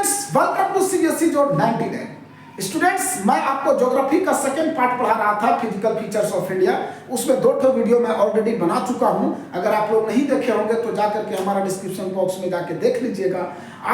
Students welcome to CBSE जो 99 students, मैं आपको ज्योग्राफी का सेकंड पार्ट पढ़ा रहा था, फिजिकल फीचर्स ऑफ इंडिया। उसमें 2 वीडियो मैं ऑलरेडी बना चुका हूं। अगर आप लोग नहीं देखे होंगे तो जाकर के हमारा डिस्क्रिप्शन बॉक्स में जाके देख लीजिएगा।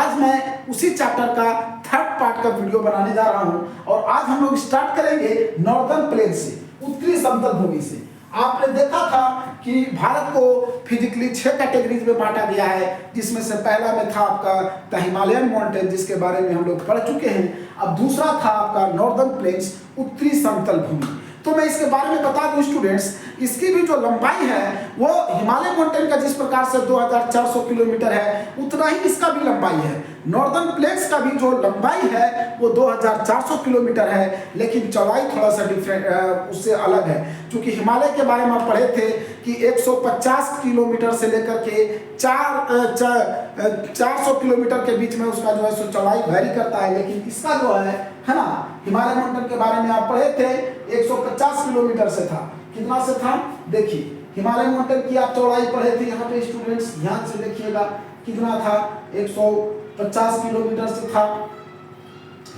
आज मैं उसी चैप्टर का थर्ड पार्ट का वीडियो बनाने जा रहा हूं और आज हम लोग स्टार्ट करेंगे नॉर्दर्न प्लेन से, उत्तरी समतल भूमि से। आपने देखा था कि भारत को फिजिकली 6 कैटेगरीज में बांटा गया है, जिसमें से पहला में था आपका द हिमालयन माउंटेन, जिसके बारे में हम लोग पढ़ चुके हैं। अब दूसरा था आपका नॉर्दर्न प्लेन्स, उत्तरी समतल भूमि। तो मैं इसके बारे में बता दूं स्टूडेंट्स, इसकी भी जो लंबाई है वो हिमालय माउंटेन का जिस प्रकार से 2400 किलोमीटर है, उतना ही इसका भी लंबाई है। नॉर्दर्न प्लेन्स का भी जो लंबाई है वो 2400 किलोमीटर है, लेकिन चौड़ाई थोड़ा सा डिफरेंट, उससे अलग है। क्योंकि हिमालय के बारे में आप पढ़े थे कि 150 किलोमीटर से लेकर के 400 किलोमीटर के बीच में उसका जो है सो चौड़ाई वैरी करता है। लेकिन इसका जो है ना, हिमालय माउंटेन के बारे में आप पढ़े थे 150 किलोमीटर से था। कितना से था देखिए, हिमालय माउंटेन की आप चौड़ाई पढ़े थे यहाँ पे स्टूडेंट्स, ध्यान से देखिएगा कितना था, 150 किलोमीटर से था,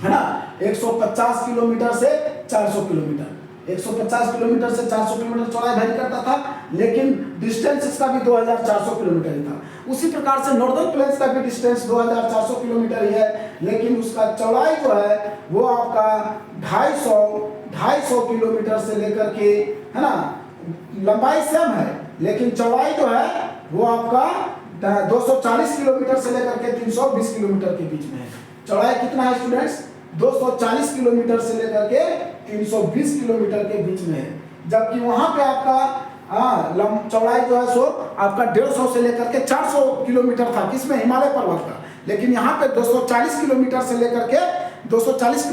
है ना। 150 किलोमीटर से 400 किलोमीटर, 150 किलोमीटर से 400 किलोमीटर चौड़ाई वैरी करता था, लेकिन डिस्टेंस इसका भी 2400 किलोमीटर ही था। उसी प्रकार से नॉर्दर्न प्लेन्स का भी डिस्टेंस 2400 किलोमीटर ही है, लेकिन उसका चौड़ाई जो है वो आपका 250 किलोमीटर से लेकर के, है ना, लंबाई सेम है लेकिन चौड़ाई जो है वो आपका 240 किलोमीटर से लेकर के 320 किलोमीटर के बीच में है। चौड़ाई कितना है स्टूडेंट्स, 240 किलोमीटर से लेकर के 320 किलोमीटर के बीच में है। जबकि वहां पे आपका चौड़ाई जो है सो आपका 150 से लेकर के 400 किलोमीटर था, किसमें, हिमालय पर्वत का। लेकिन यहाँ पे 240 किलोमीटर से लेकर के 320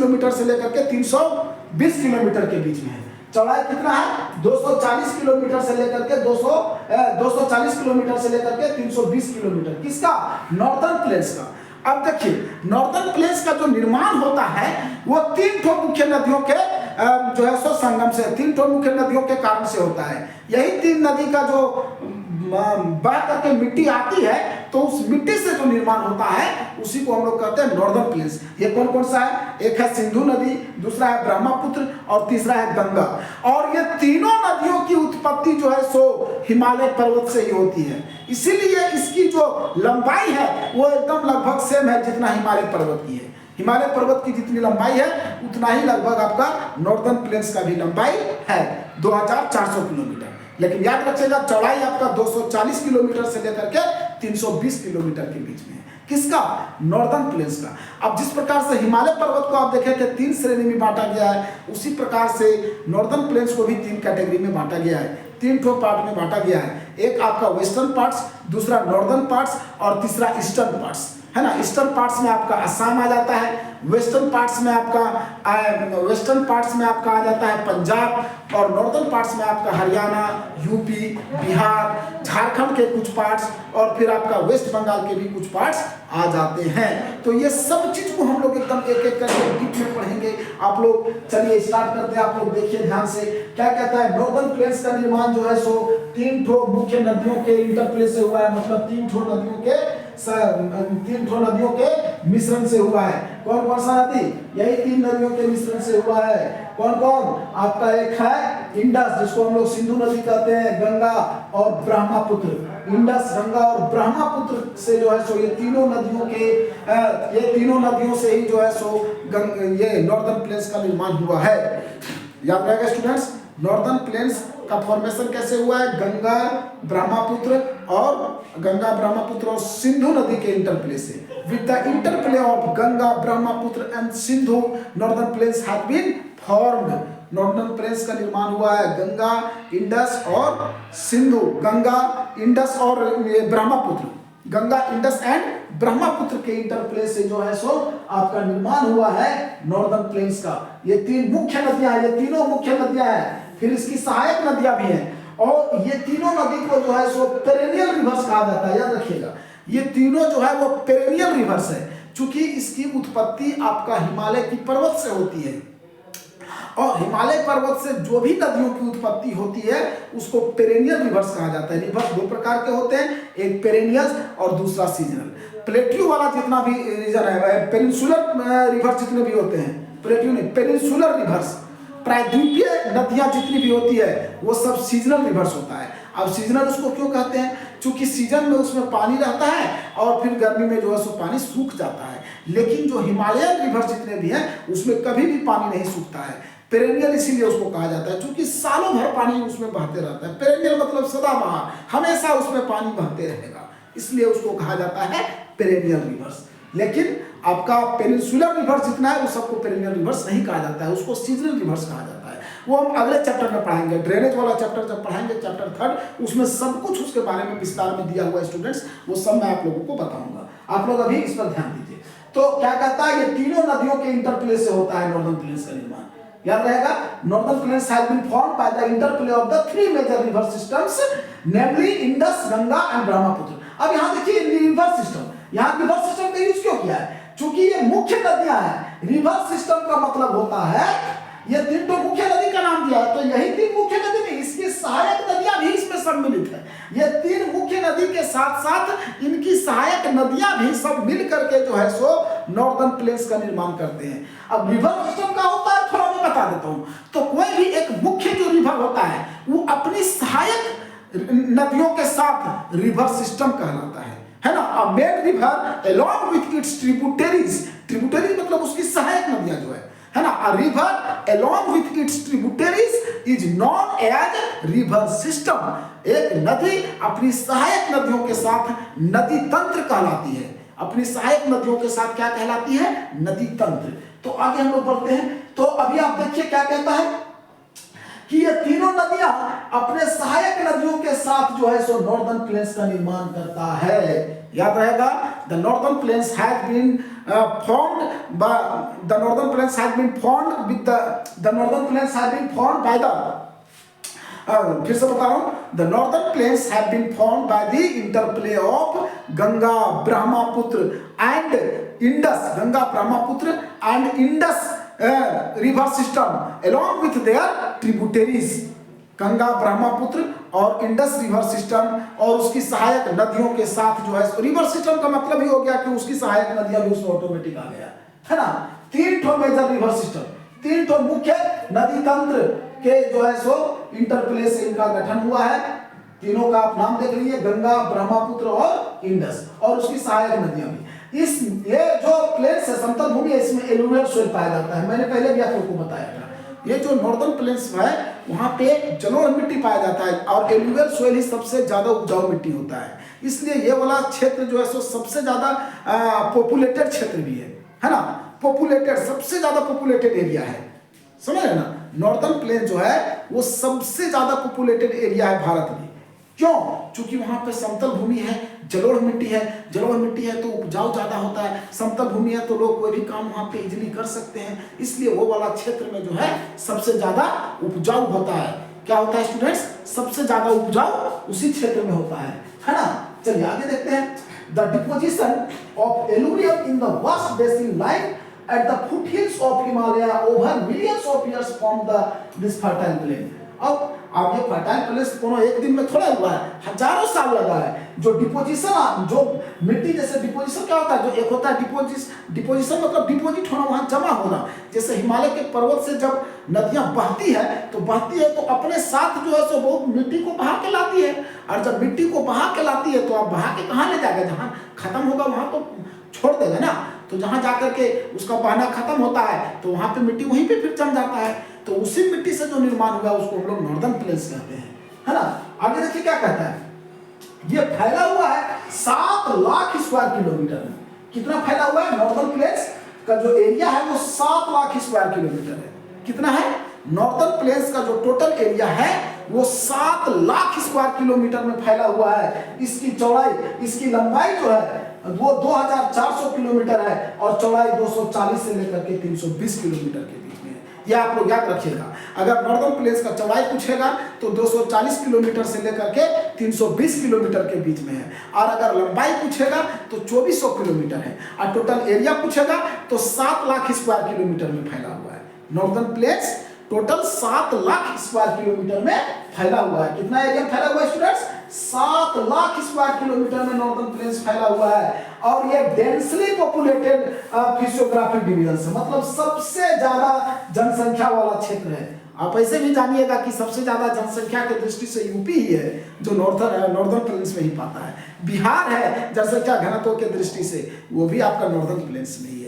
किलोमीटर के बीच में है। चौड़ाई कितना है, 240 किलोमीटर से लेकर के 240 किलोमीटर से लेकर के 320 किलोमीटर, किसका, नॉर्दर्न प्लेन्स का। अब देखिए, नॉर्दर्न प्लेन्स का जो निर्माण होता है वो 3 मुख्य नदियों के जो है सो संगम से, 3 मुख्य नदियों के कारण से होता है। यही 3 नदी का जो बह करके मिट्टी आती है, तो उस मिट्टी से जो निर्माण होता है उसी को हम लोग कहते हैं नॉर्दर्न प्लेन्स। ये कौन कौन सा है, एक है सिंधु नदी, दूसरा है ब्रह्मपुत्र और तीसरा है गंगा। और ये तीनों नदियों की उत्पत्ति जो है सो हिमालय पर्वत से ही होती है। इसीलिए इसकी जो लंबाई है वो एकदम लगभग सेम है जितना हिमालय पर्वत की है। हिमालय पर्वत की जितनी लंबाई है उतना ही लगभग आपका नॉर्दर्न प्लेन्स का भी लंबाई है, 2400 किलोमीटर। लेकिन याद रखिएगा, चौड़ाई आपका 240 किलोमीटर से लेकर के 320 किलोमीटर के बीच में है, किसका, नॉर्दर्न प्लेन्स का। अब जिस प्रकार से हिमालय पर्वत को आप देखें कि 3 श्रेणी में बांटा गया है, उसी प्रकार से नॉर्दर्न प्लेन्स को भी 3 कैटेगरी में बांटा गया है, 3 पार्ट में बांटा गया है। एक आपका वेस्टर्न पार्ट्स, दूसरा नॉर्दर्न पार्ट्स और तीसरा ईस्टर्न पार्ट्स, है ना। ईस्टर्न पार्ट्स में आपका असम आ जाता है, वेस्टर्न पार्ट्स में आपका आ जाता है पंजाब, और नॉर्दर्न पार्ट्स में आपका हरियाणा, यूपी, बिहार, झारखंड के कुछ पार्ट्स और फिर आपका वेस्ट बंगाल के भी कुछ पार्ट्स आ जाते हैं। तो ये सब चीज को हम लोग एकदम एक एक करके डीप में पढ़ेंगे। आप लोग चलिए स्टार्ट करते हैं। आप लोग देखिए ध्यान से, क्या कहता है, नॉर्दर्न प्लेन्स का निर्माण जो है सो 3 मुख्य नदियों के इंटरप्ले से हुआ है, मतलब 3 नदियों के मिश्रण से हुआ है। कौन कौन सा नदी, यही 3 नदियों के मिश्रण से हुआ है। कौन कौन, आपका एक है इंडस, जिसको हम लोग सिंधु नदी कहते हैं, गंगा और ब्रह्मपुत्र। इंडस, गंगा और ब्रह्मपुत्र से जो है सो ये तीनों नदियों से ही जो है सो ये नॉर्दर्न प्लेन्स का निर्माण हुआ है। याद रहेगा स्टूडेंट्स, नॉर्दर्न प्लेन्स का फॉर्मेशन कैसे हुआ है, गंगा ब्रह्मपुत्र और सिंधु नदी के इंटरप्ले से। With the interplay of Ganga, Brahmaputra and Sindhu, northern plains have been formed. Northern plains का निर्माण हुआ है गंगा, इंडस और सिंधु, गंगा, इंडस और ब्रह्मपुत्र, गंगा, इंडस एंड ब्रह्मपुत्र के इंटरप्ले से जो है सो आपका निर्माण हुआ है नॉर्दर्न प्लेन्स का। ये 3 मुख्य नदियां हैं, ये तीनों मुख्य नदियां हैं, फिर इसकी सहायक नदियां भी हैं। और ये तीनों नदी को जो है सो पेरेनियल रिवर्स कहा जाता है। याद रखिएगा, ये तीनों जो है वो पेरेनियल रिवर्स है, क्योंकि इसकी उत्पत्ति आपका हिमालय की पर्वत से होती है। और हिमालय पर्वत से जो भी नदियों की उत्पत्ति होती है उसको पेरेनियल रिवर्स कहा जाता है। रिवर्स 2 प्रकार के होते हैं, एक पेरेनियस और दूसरा सीजनल। प्लेट्यू वाला जितना भी रीजन है, पेनिनसुलर रिवर जितने भी होते हैं, प्लेट्यू नहीं, पेनिनसुलर रिवर्स, प्रायद्वीपीय नदियां जितनी भी होती है वो सब सीजनल रिवर्स होता है। अब सीजनल उसको क्यों कहते हैं? क्योंकि सीजन में उसमें पानी रहता है और फिर गर्मी में जो है सो पानी सूख जाता है। लेकिन जो हिमालयन रिवर जितने भी हैं उसमें कभी भी पानी नहीं सूखता है। पेरेनियल इसीलिए उसको कहा जाता है क्योंकि सालों भर पानी उसमें बहते रहता है। पेरेनियल मतलब सदाबहार, हमेशा उसमें पानी बहते रहेगा, इसलिए उसको कहा जाता है पेरेनियल रिवर्स। लेकिन आपका पेनिनसुलर रिवर्स जितना है वो सबको पेरेनियल रिवर्स नहीं कहा जाता है, उसको सीजनल रिवर्स कहा जाता है। वो हम अगले चैप्टर में पढ़ाएंगे, ड्रेनेज वाला चैप्टर जब पढ़ाएंगे, चैप्टर 3, उसमें सब कुछ उसके बारे में विस्तार में दिया हुआ है स्टूडेंट्स, वो सब मैं आप लोगों को बताऊंगा। आप लोग अभी इस पर ध्यान दीजिए। तो क्या कहता है, ये तीनों नदियों के इंटरप्ले से होता है नॉर्दर्न प्लेन्स का निर्माण। याद रहेगा, northern plains has been formed by the interplay of the 3 major river systems, namely Indus, Ganga and Brahmaputra. अब यहाँ देखिए रिवर सिस्टम, यहाँ रिवर सिस्टम का यूज क्यों किया है? क्योंकि ये मुख्य नदियां हैं। रिवर सिस्टम का मतलब होता है ये 3 तो मुख्य नदी का नाम दिया है, तो यही 3 मुख्य नदी नहीं, इसकी सहायक नदियां भी इसमें सम्मिलित है। ये 3 मुख्य नदी के साथ साथ इनकी सहायक नदियां भी सब मिल करके जो है सो नॉर्दर्न प्लेन्स का निर्माण करते हैं। अब रिवर सिस्टम का होता है, थोड़ा मैं बता देता हूं। तो कोई भी एक मुख्य जो रिवर होता है वो अपनी सहायक नदियों के साथ रिवर सिस्टम कहलाता है ना। A main river along with its tributaries, tributary मतलब उसकी सहायक नदियां जो है ना। A river along with its tributaries is known as river system. एक नदी अपनी सहायक नदियों के साथ नदी तंत्र कहलाती है। अपनी सहायक नदियों के साथ क्या कहलाती है? नदी तंत्र। तो आगे हम लोग बढ़ते हैं। तो अभी आप देखिए क्या कहता है कि ये तीनों नदियां अपने सहायक नदियों के साथ जो है सो नॉर्दर्न प्लेन्स का निर्माण करता है। याद रहेगा, the northern plains has been formed by the northern plains has been formed with the northern plains has been formed by the फिर से बता रहा हूं, the northern plains have been formed by the interplay of Ganga, Brahmaputra and Indus, Ganga, Brahmaputra and Indus river system along with their tributaries। Ganga, Brahmaputra और Indus river system और उसकी सहायक नदियों के साथ जो है, रिवर सिस्टम का मतलब ही हो गया कि उसकी सहायक नदियां भी उसमें ऑटोमेटिक आ गया है ना। 3 ठो मेजर रिवर सिस्टम, 3 ठो मुख्य नदी तंत्र के जो है सो इंटरप्ले से इनका गठन हुआ है। तीनों का आप नाम देख लीजिए, गंगा, ब्रह्मपुत्र और इंडस, और उसकी सहायक नदियां भी। इस ये जो प्लेन्स है, समतल भूमि है, इसमें एलुवियल सोइल पाया जाता है। मैंने पहले भी आप लोगों को बताया था, ये जो नॉर्दर्न प्लेन्स है वहां पे जलोढ़ मिट्टी पाया जाता है और एलुवियल सोइल ही सबसे ज्यादा उपजाऊ मिट्टी होता है। इसलिए ये वाला क्षेत्र जो है सो सबसे ज्यादा पॉपुलेटेड क्षेत्र भी है ना। पॉपुलेटेड, सबसे ज्यादा पॉपुलेटेड एरिया है, समझ रहे ना। नॉर्दर्न प्लेन जो है वो सबसे ज्यादा पॉपुलेटेड एरिया है भारत में। क्यों? क्योंकि वहां पे समतल भूमि है, जलोढ़ मिट्टी है। जलोढ़ मिट्टी है तो उपजाऊ ज्यादा होता है, समतल भूमि है तो लोग कोई भी काम वहां पे इजीली कर सकते हैं। इसलिए वो वाला क्षेत्र में जो है सबसे ज्यादा उपजाऊ होता है। क्या होता है स्टूडेंट्स? सबसे ज्यादा उपजाऊ उसी क्षेत्र में होता है ना। चलिए आगे देखते हैं। The deposition of aluminium in the vast basin line at the foothills of Himalaya over millions of years from this fertile plain। अब ये फर्टाइल प्लेस कोनो एक दिन में थोड़ा हुआ है, हजारों साल लगा है। जो डिपोजिशन, जो मिट्टी, जैसे डिपोजिशन क्या होता है, जो एक होता है डिपोजिशन मतलब डिपोजिट होना, वहां जमा होना। जैसे हिमालय के पर्वत से जब नदियां बहती है तो अपने साथ जो है सो बहुत मिट्टी को बहा के लाती है। और जब मिट्टी को बहा के लाती है तो आप बहा के कहाँ ले जाएगा? जहाँ खत्म होगा वहां तो छोड़ देगा ना। तो जहां जाकर के उसका बहना खत्म होता है तो वहां पे मिट्टी वहीं पे फिर जम जाता है। तो उसी मिट्टी से जो निर्माण हुआ उसको हम लोग नॉर्दर्न प्लेन्स कहते हैं, है ना। आगे देखिए क्या कहता है, ये फैला हुआ है 7 लाख स्क्वायर किलोमीटर में। कितना फैला हुआ है? नॉर्दर्न प्लेन्स का जो एरिया है वो 7 लाख स्क्वायर किलोमीटर है। कितना है? नॉर्दर्न प्लेन्स का जो टोटल एरिया है वो 7 लाख स्क्वायर किलोमीटर में फैला हुआ है। इसकी चौड़ाई, इसकी लंबाई जो है वो 2400 किलोमीटर है और चौड़ाई 240 से लेकर के 320 किलोमीटर के बीच में है। ये आप लोग याद रखिएगा। अगर नॉर्दर्न प्लेन्स का चौड़ाई पूछेगा तो 240 किलोमीटर से लेकर के 320 किलोमीटर के बीच में है। और अगर लंबाई पूछेगा तो 2400 किलोमीटर है। और टोटल एरिया पूछेगा तो 7 लाख स्क्वायर किलोमीटर में फैला हुआ है। Northern plains total 7 lakh square kilometre में फैला हुआ है। कितना एरिया फैला हुआ है स्टूडेंट्स? 7 लाख स्क्वायर किलोमीटर में नॉर्दर्न प्लेन्स फैला हुआ है। और ये डेंसली पॉपुलेटेड फिजियोग्राफिक डिवीजन से, मतलब सबसे ज्यादा जनसंख्या वाला क्षेत्र है। आप ऐसे भी जानिएगा कि सबसे ज्यादा जनसंख्या की दृष्टि से यूपी ही है जो नॉर्दर्न प्लेन्स में ही पाता है। बिहार है जनसंख्या घनत्व के दृष्टि से, वो भी आपका नॉर्दर्न प्लेन्स में ही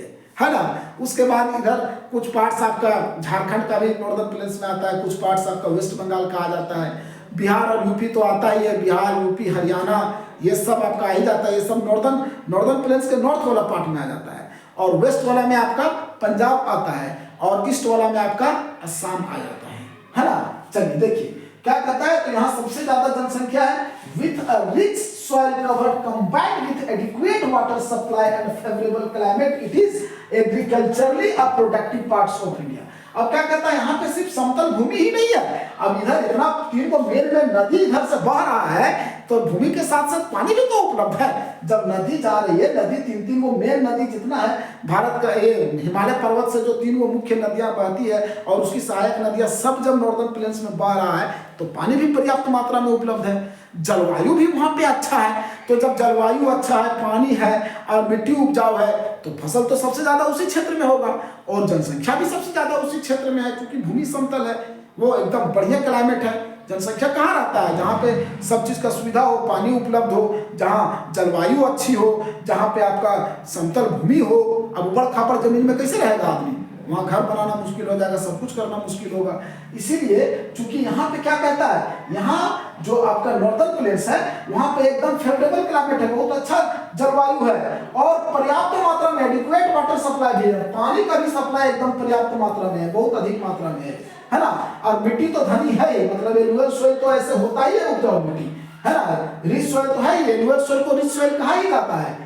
है ना। उसके बाद इधर कुछ पार्ट्स आपका झारखंड का भी नॉर्दर्न प्लेन्स में आता है, कुछ पार्ट्स आपका वेस्ट बंगाल का आ जाता है। बिहार और यूपी तो आता ही है, बिहार यूपी हरियाणा ये सब आपका आ ही जाता है। ये सब नॉर्दर्न प्लेन्स के नॉर्थ वाला पार्ट में आ जाता है। और वेस्ट वाला में आपका पंजाब आता है और ईस्ट वाला में आपका असम आ जाता है ना। चलिए देखिए क्या कहता है, तो यहाँ सबसे ज्यादा जनसंख्या है। With a rich soil cover combined with adequate water supply and favorable climate, it is agriculturally a productive parts of India। अब क्या कहता है, यहाँ पे सिर्फ समतल भूमि ही नहीं है, अब इधर इतना 3 को मेल में नदी इधर से बह रहा है तो भूमि के साथ साथ पानी भी तो उपलब्ध है। जब नदी जा रही है, नदी 3 को मेल नदी जितना है भारत का, ये हिमालय पर्वत से जो 3 वो मुख्य नदियां बहती है और उसकी सहायक नदियां सब जब नॉर्दर्न प्लेन्स में बह रहा है तो पानी भी पर्याप्त मात्रा में उपलब्ध है। जलवायु भी वहां पे अच्छा है, तो जब जलवायु अच्छा है, पानी है और मिट्टी उपजाऊ है तो फसल तो सबसे ज्यादा उसी क्षेत्र में होगा और जनसंख्या भी सबसे ज्यादा उसी क्षेत्र में है, क्योंकि भूमि समतल है, वो एकदम बढ़िया क्लाइमेट है। जनसंख्या कहाँ रहता है? जहाँ पे सब चीज का सुविधा हो, पानी उपलब्ध हो, जहाँ जलवायु अच्छी हो, जहाँ पे आपका समतल भूमि हो। अब ऊबड़ खाबड़ जमीन में कैसे रहेगा आदमी? वहां घर बनाना मुश्किल हो जाएगा, सब कुछ करना मुश्किल होगा। इसीलिए चूंकि यहाँ पे क्या कहता है, यहाँ जो आपका नॉर्दर्न प्लेन्स है वहां पे एकदम फेवरेबल क्लाइमेट है, बहुत अच्छा जलवायु है और पर्याप्त मात्रा में एडिक्वेट वाटर सप्लाई भी है, पानी का भी सप्लाई एकदम पर्याप्त मात्रा में है, बहुत अधिक मात्रा में है ना। और मिट्टी तो धनी है, मतलब एनुअल सोइल तो ऐसे होता ही है, उपजाऊ मिट्टी है ना। रिच सोइल तो है ही, एनुअल सोइल को रिच सोइल कहा ही जाता है।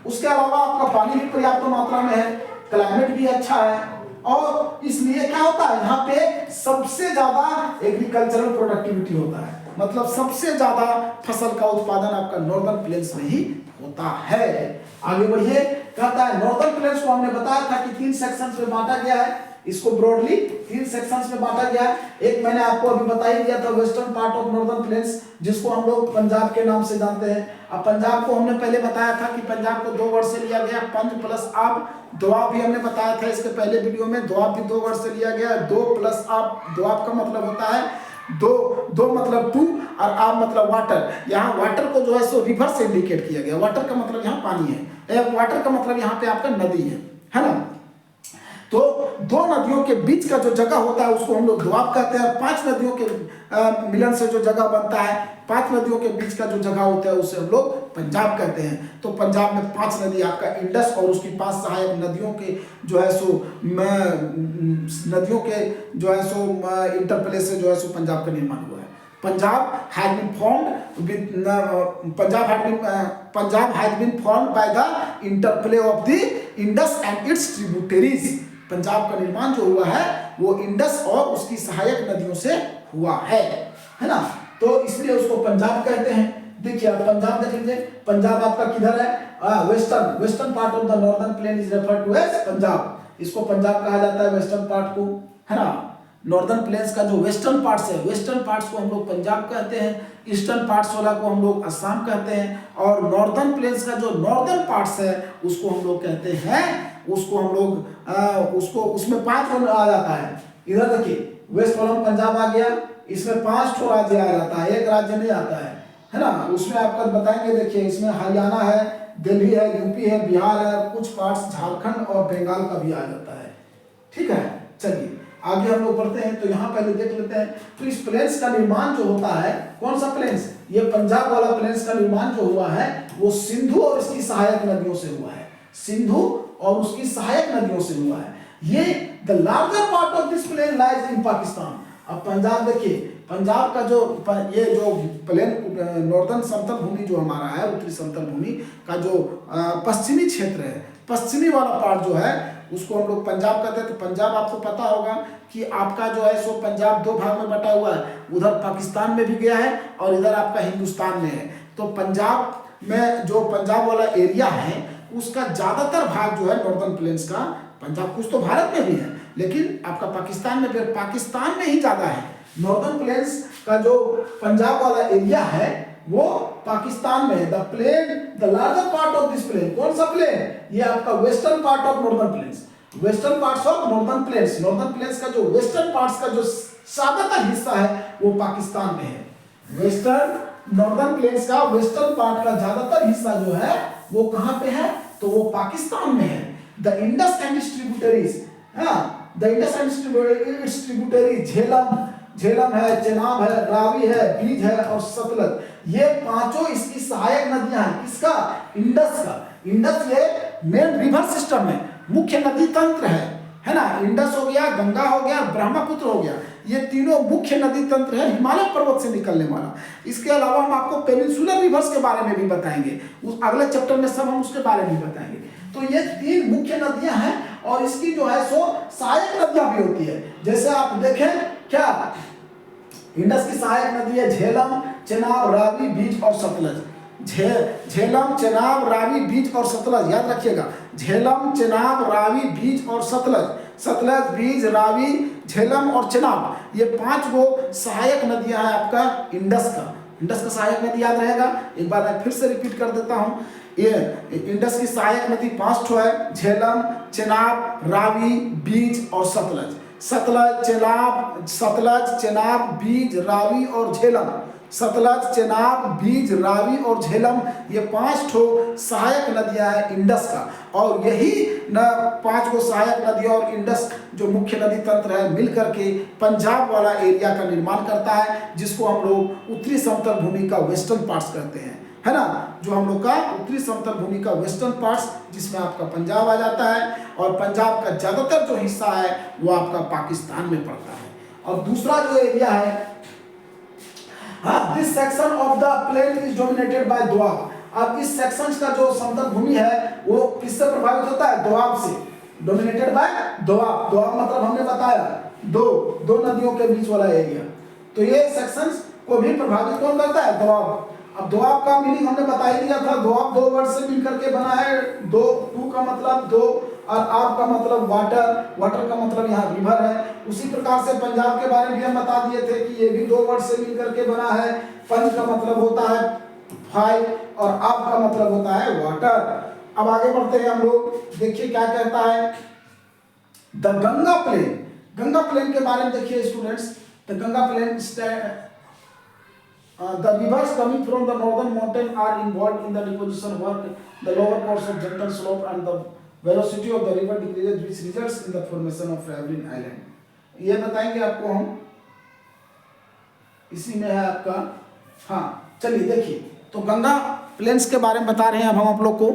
उसके अलावा आपका पानी भी पर्याप्त मात्रा में है, क्लाइमेट भी अच्छा है और इसलिए क्या होता है, यहाँ पे सबसे ज्यादा एग्रीकल्चरल प्रोडक्टिविटी होता है, मतलब सबसे ज्यादा फसल का उत्पादन आपका नॉर्दर्न प्लेन्स में ही होता है। आगे बढ़िए, कहता है नॉर्दर्न प्लेन्स को हमने बताया था कि 3 सेक्शंस में बांटा गया है, इसको ब्रॉडली 3 सेक्शंस में बांटा गया है। एक मैंने आपको अभी बता ही दिया था, western part of northern planes, जिसको हम लोग पंजाब के नाम से जानते हैं। अब पंजाब को हमने पहले बताया था कि पंजाब को 2 वर्ड से लिया गया, पंज प्लस आप। दोआब भी हमने बताया था इसके पहले वीडियो में, दोआब भी 2 वर्ड से लिया गया, 2 प्लस आप। दोआब का मतलब होता है दो मतलब 2 और आप मतलब वाटर। यहाँ वाटर को जो है सो रिवर से इंडिकेट किया गया, वाटर का मतलब यहाँ पानी है, वाटर का मतलब यहाँ पे आपका नदी है ना। तो 2 नदियों के बीच का जो जगह होता है उसको हम लोग दोआब कहते हैं। 5 नदियों के मिलन से जो जगह बनता है, 5 नदियों के बीच का जो जगह होता है उसे हम लोग पंजाब कहते हैं। तो पंजाब में 5 नदी, आपका इंडस और उसकी 5 सहायक नदियों के जो है सो नदियों के जो है सो इंटरप्ले से जो है सो पंजाब का निर्माण हुआ है। Punjab has been formed with Punjab has been formed by the interplay of the Indus and its tributaries. Punjab का निर्माण जो हुआ है वो इंडस और उसकी सहायक नदियों से हुआ है ना। तो इसलिए उसको पंजाब कहते हैं। देखिए आप पंजाब देखेंगे, पंजाब आपका किधर है? Western part of the northern plain is referred to as Punjab. इसको पंजाब कहा जाता है, वेस्टर्न पार्ट को, है ना। नॉर्दर्न प्लेन्स का जो वेस्टर्न पार्ट्स है, वेस्टर्न पार्ट्स को हम लोग पंजाब कहते हैं, ईस्टर्न पार्ट्स वाला को हम लोग असम कहते हैं, और नॉर्दर्न प्लेन्स का जो नॉर्दर्न पार्ट्स है उसको हम लोग कहते हैं, उसको हम लोग उसको उसमें 5 आ जाता है। इधर देखिए वेस्ट वाला पंजाब आ गया, इसमें 5 ठो राज्य आ जाता है, एक राज्य नहीं आता है ना। उसमें आपका बताएंगे, देखिए इसमें हरियाणा है, दिल्ली है, यूपी है, बिहार है, कुछ पार्ट्स झारखंड और बंगाल का भी आ जाता है। ठीक है, चलिए आगे हम लोग बढ़ते हैं। तो यहाँ पहले देख लेते हैं, तो इस प्लेन्स का निर्माण जो होता है, कौन सा प्लेन्स? ये पंजाब वाला प्लेन्स का निर्माण जो हुआ है वो सिंधु और इसकी सहायक नदियों से हुआ है, सिंधु और उसकी सहायक नदियों से हुआ है। ये the larger part of this plain lies in Pakistan. अब पंजाब देखिए, पंजाब का जो ये जो प्लेन नॉर्दर्न समतल भूमि जो हमारा है, उत्तरी समतल भूमि का जो पश्चिमी क्षेत्र है, पश्चिमी वाला पार्ट जो है उसको हम लोग पंजाब कहते हैं। तो पंजाब आपको पता होगा कि आपका जो है सो पंजाब 2 भाग में बटा हुआ है, उधर पाकिस्तान में भी गया है और इधर आपका हिंदुस्तान में है। तो पंजाब में जो पंजाब वाला एरिया है उसका ज्यादातर भाग जो है नॉर्दर्न प्लेन्स का, पंजाब कुछ तो भारत में भी है लेकिन आपका पाकिस्तान में भी, पाकिस्तान में ही ज्यादा है। नॉर्दर्न प्लेन्स का जो पंजाब वाला एरिया है वो पाकिस्तान में है। The plain, the larger part of this plain, कौन सा प्लेन? ये आपका western part of northern plains, western parts of northern plains. Northern plains का जो वेस्टर्न पार्ट्स का जो ज्यादातर हिस्सा है वो पाकिस्तान में है। वेस्टर्न, नॉर्दर्न प्लेन्स का वेस्टर्न पार्ट का ज्यादातर हिस्सा जो है वो कहां पे है? तो वो पाकिस्तान में है। The Indus and its tributaries, the Indus and its tributaries, Jhelum है, चेनाब है, रावी है, बीज है और सतलज, ये पांचों इसकी सहायक नदियां हैं। किसका? इंडस का। इंडस ये मेन रिवर सिस्टम है, मुख्य नदी तंत्र है ना। इंडस हो गया, गंगा हो गया, ब्रह्मपुत्र हो गया, ये तीनों मुख्य नदी तंत्र है हिमालय पर्वत से निकलने वाला। इसके अलावा हम आपको पेनिनसुलर रिवर्स के बारे में भी बताएंगे, उस अगले चैप्टर में सब हम उसके बारे में बताएंगे। तो ये तीन मुख्य नदियां हैं और इसकी जो है सो सहायक नदियां भी होती है। जैसे आप देखें क्या, इंडस की सहायक नदी है झेलम, चेनाब, रावी, बीज और सतलज। झेलम, चेनाब, रावी, बीज और सतलज, याद रखिएगा। झेलम, चेनाब, रावी, बीज और सतलज। सतलज, बीज, रावी, झेलम और चेनाब, ये पांच वो सहायक नदियां हैं आपका इंडस का। इंडस का सहायक नदी याद रहेगा, एक बार मैं फिर से रिपीट कर देता हूं। ये इंडस की सहायक नदी पांच ठो है, झेलम, चेनाब, रावी, बीज और सतलज। सतलज, चेनाब, बीज, रावी और झेलम। सतलज, चेनाब, बीज, रावी और झेलम, ये पांच ठो सहायक नदियां हैं इंडस का। और यही पांच को सहायक नदी और इंडस जो मुख्य नदी तंत्र है मिलकर के पंजाब वाला एरिया का निर्माण करता है, जिसको हम लोग उत्तरी समतल भूमि का वेस्टर्न पार्ट्स कहते हैं, है ना। जो हम लोग का उत्तरी समतल भूमि का वेस्टर्न पार्ट्स, जिसमें आपका पंजाब आ जाता है और पंजाब का ज्यादातर जो हिस्सा है वो आपका पाकिस्तान में पड़ता है। और दूसरा जो एरिया है, this section of the plain is dominated by doab. अब इस सेक्शंस का जो समतल भूमि है वो किससे प्रभावित होता है? दोआब से। Dominated by Doab. दोआब मतलब हमने बताया दो नदियों के बीच वाला एरिया। तो ये सेक्शंस को भी प्रभावित कौन करता है? दोआब। अब दोआब का मीनिंग हमने बता ही दिया था, दोआब दो वर्ड से मिलकर के बना है। टू का मतलब दो और आब का मतलब वाटर, वाटर का मतलब यहाँ रिवर है। उसी प्रकार से पंजाब के बारे में भी हम बता दिए थे कि ये भी दो वर्ड से मिलकर के बना है। पंज का मतलब होता है फाइव और आब का मतलब होता है वाटर। अब आगे बढ़ते हैं हम लोग, देखिए क्या कहता है the Ganga plain. Ganga plain के बारे में देखिए students, the Ganga plain the rivers coming from the northern mountain are involved in the deposition work. The lower course of gentle slope and the velocity of the river decreases, which results in the formation of riverine island. ये बताएंगे आपको हम, इसी में है आपका। हाँ चलिए देखिए, तो गंगा प्लेन्स के बारे में बता रहे हैं अब हम आप लोग को।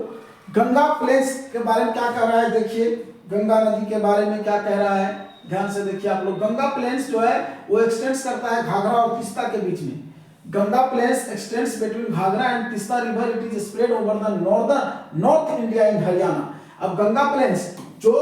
गंगा प्लेन्स के बारे में क्या कह रहा है, देखिए गंगा नदी के बारे में क्या कह रहा है, ध्यान से देखिए आप लोग। गंगा प्लेन्स जो है वो एक्सटेंड्स करता है घाघरा और तीस्ता के बीच में। Ganga plains extends between Ghagra and Tista river. It is spread over the North India in Haryana. अब गंगा प्लेन्स जो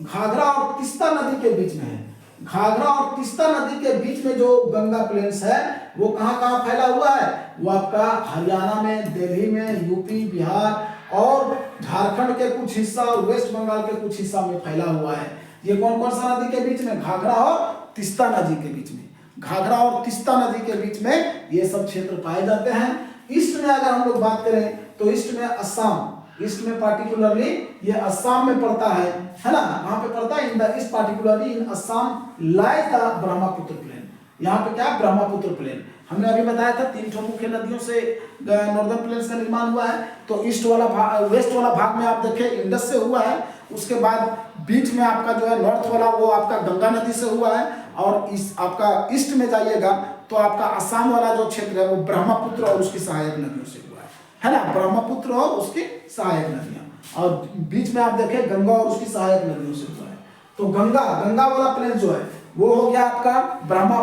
घाघरा और तीस्ता नदी के बीच में है, घाघरा और तीस्ता नदी के बीच में जो गंगा प्लेन्स है वो कहाँ फैला हुआ है? वो आपका हरियाणा में, दिल्ली में, यूपी, बिहार और झारखंड के कुछ हिस्सा और वेस्ट बंगाल के कुछ हिस्सा में फैला हुआ है। ये कौन सा नदी के बीच में? घाघरा और तीस्ता नदी के बीच में। घाघरा और तीस्ता नदी के बीच में ये सब क्षेत्र पाए जाते हैं। ईस्ट में अगर हम लोग बात करें तो ईस्ट में असम, ईस्ट में पार्टिकुलरली ये असम में पड़ता है ना, वहां पे पड़ता है। In the east particularly in Assam lies the Brahmaputra plain. यहाँ पे क्या? ब्रह्मपुत्र प्लेन। हमने अभी बताया था तीन ठो मुख्य नदियों से नॉर्दर्न प्लेन्स का निर्माण हुआ है। तो ईस्ट वाला भाग, वेस्ट वाला भाग में आप देखें इंडस से हुआ है। उसके बाद बीच में आपका जो है नॉर्थ वाला वो आपका गंगा नदी से हुआ है। और इस आपका ईस्ट में जाइएगा तो आपका असम वाला जो क्षेत्र है वो ब्रह्मपुत्र और उसकी सहायक नदियों से हुआ है ना, ब्रह्मपुत्र और उसकी सहायक नदियां। और बीच में आप देखें गंगा और उसकी सहायक नदियों से हुआ है। तो गंगा वाला प्लेन जो है वो हो गया आपका ब्रह्मा,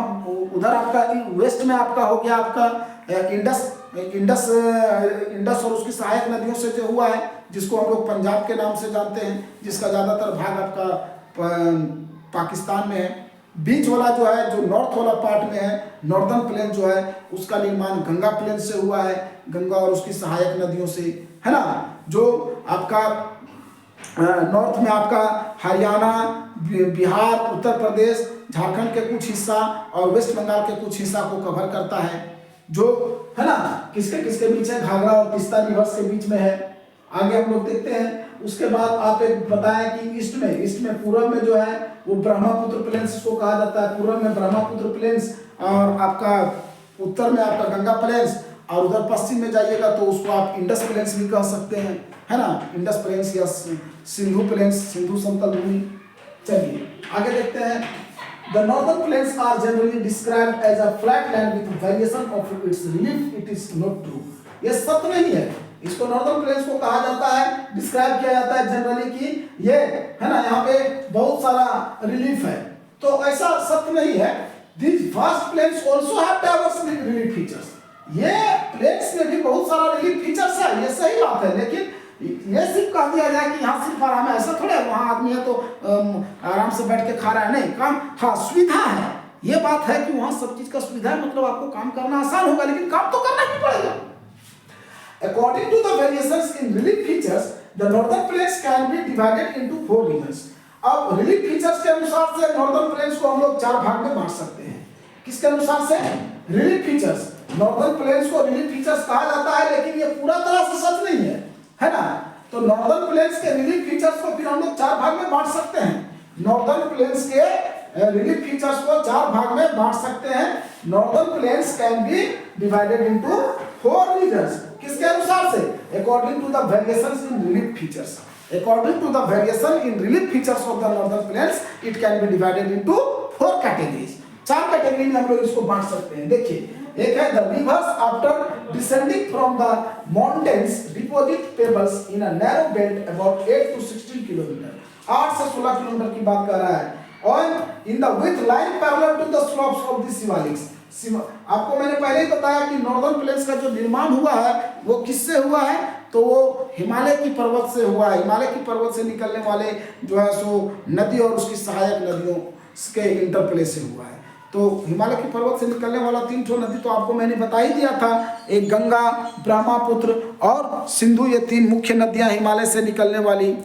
उधर आपका वेस्ट में आपका हो गया आपका इंडस और उसकी सहायक नदियों से जो हुआ है, जिसको हम लोग पंजाब के नाम से जानते हैं, जिसका ज्यादातर भाग आपका पाकिस्तान में है। बीच वाला जो है, जो नॉर्थ वाला पार्ट में है, नॉर्दर्न प्लेन जो है उसका निर्माण गंगा प्लेन से हुआ है, गंगा और उसकी सहायक नदियों से, है ना। जो आपका नॉर्थ में आपका हरियाणा, बिहार, उत्तर प्रदेश, झारखंड के कुछ हिस्सा और वेस्ट बंगाल के कुछ हिस्सा को कवर करता है, जो है ना किसके किसके बीच है, घाघरा और तीस्ता रिवर्स के बीच में है। आगे हम लोग देखते हैं। उसके बाद आप एक बताएं कि ईस्ट में पूर्व में जो है वो ब्रह्मपुत्र प्लेन्स इसको कहा जाता है, पूर्व में ब्रह्मपुत्र प्लेन्स, और आपका उत्तर में आपका गंगा प्लेन्स, और उधर पश्चिम में जाइएगा तो उसको आप इंडस प्लेन्स भी कह सकते हैं, है ना, इंडस प्लेन्स या सिंधु प्लेन्स, सिंधु समतल भूमि। चलिए आगे देखते हैं। The northern plains are generally described as a flat land with variation of its relief. It is not true. ये सत्य नहीं है। इसको नॉर्दर्न प्लेन्स को कहा जाता है, डिस्क्राइब किया जाता है जनरली कि ये है ना यहाँ पे बहुत सारा रिलीफ है, तो ऐसा सत्य नहीं है। These vast plains also have diverse relief features. ये प्लेन्स में भी बहुत सारा रिलीफ फीचर्स है, ये सही बात है, लेकिन ये सिर्फ कह दिया जाए कि यहाँ सिर्फ आराम है, ऐसा थोड़ा है। वहाँ आदमी है तो आराम से बैठ के खा रहा है, नहीं, काम, हाँ सुविधा है, ये बात है कि वहाँ सब चीज का सुविधा है, मतलब आपको काम करना आसान होगा, लेकिन काम तो करना ही पड़ेगा। According to the variations in relief features, the northern plains can be divided into 4 regions. अब रिलीफ फीचर्स के अनुसार से नॉर्दर्न प्लेन्स को हम लोग 4 भाग में बांट सकते हैं। किसके अनुसार से? Relief features. नॉर्दर्न प्लेन्स को रिलीफ फीचर्स कहा जाता है, लेकिन ये पूरा तरह से सच नहीं है ना। तो नॉर्दर्न प्लेन्स के रिलीफ फीचर्स को फिर हम लोग 4 भाग में बांट सकते हैं। नॉर्दर्न प्लेन्स के रिलीफ फीचर्स को 4 भाग में बांट सकते हैं। Northern plains can be divided into 4 regions. किसके अनुसार से? According to the variations in relief features. According to the variation in relief features of the northern plains, it can be divided into 4 categories. 4 category में हम लोग इसको बांट सकते हैं। देखिए, एक है the rivers after descending from the mountains deposit pebbles in a narrow belt about 8 to 16 kilometre. 8 से 16 किलोमीटर की बात कर रहा है। और in the with line parallel to the slopes of the Shivaliks. आपको मैंने पहले ही बताया कि नॉर्दर्न प्लेन्स का जो निर्माण हुआ है वो किससे हुआ है, तो वो हिमालय की पर्वत से हुआ है। हिमालय की पर्वत से निकलने वाले जो है सो नदी और उसकी सहायक नदियों के इंटरप्ले से हुआ है। तो हिमालय की पर्वत से निकलने वाला 3 ठो नदी तो आपको मैंने बता ही दिया था, एक गंगा, ब्रह्मपुत्र और सिंधु, ये 3 मुख्य नदियां हिमालय से निकलने वाली।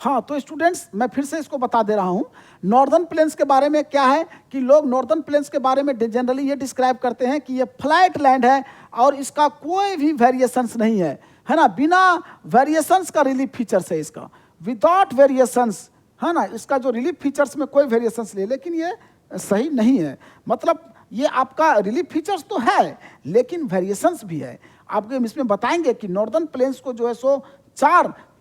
हाँ, तो स्टूडेंट्स मैं फिर से इसको बता दे रहा हूँ। नॉर्दर्न प्लेन्स के बारे में क्या है कि लोग नॉर्दर्न प्लेन्स के बारे में जनरली ये डिस्क्राइब करते हैं कि ये फ्लैट लैंड है और इसका कोई भी वेरिएशंस नहीं है, है ना, बिना वेरिएशंस का रिलीफ फीचर्स है इसका, विदाउट वेरिएशंस, है ना, इसका जो रिलीफ फीचर्स में कोई वेरिएशंस नहीं, लेकिन ये सही नहीं है। मतलब ये आपका रिलीफ फीचर्स तो है लेकिन वेरिएशंस भी है। आपको इसमें बताएंगे कि नॉर्दर्न प्लेन्स को जो है सो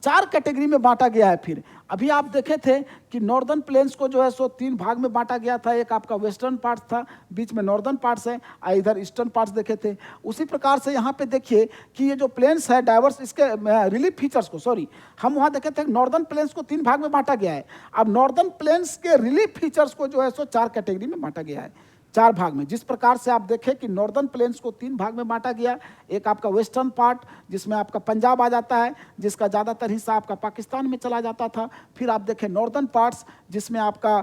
चार कैटेगरी में बांटा गया है। फिर अभी आप देखे थे कि नॉर्दर्न प्लेन्स को जो है सो 3 भाग में बांटा गया था। एक आपका वेस्टर्न पार्ट्स था, बीच में नॉर्दर्न पार्ट्स है, और इधर ईस्टर्न पार्ट्स देखे थे। उसी प्रकार से यहाँ पे देखिए कि ये जो प्लेन्स है डाइवर्स, इसके रिलीफ फीचर्स को, सॉरी, हम वहाँ देखे थे नॉर्दर्न प्लेन्स को 3 भाग में बांटा गया है। अब नॉर्दर्न प्लेन्स के रिलीफ फीचर्स को जो है सो 4 कैटेगरी में बांटा गया है, 4 भाग में। जिस प्रकार से आप देखें कि नॉर्दर्न प्लेन्स को 3 भाग में बांटा गया। एक आपका वेस्टर्न पार्ट जिसमें आपका पंजाब आ जाता है, जिसका ज़्यादातर हिस्सा आपका पाकिस्तान में चला जाता था। फिर आप देखें नॉर्दर्न पार्ट्स जिसमें आपका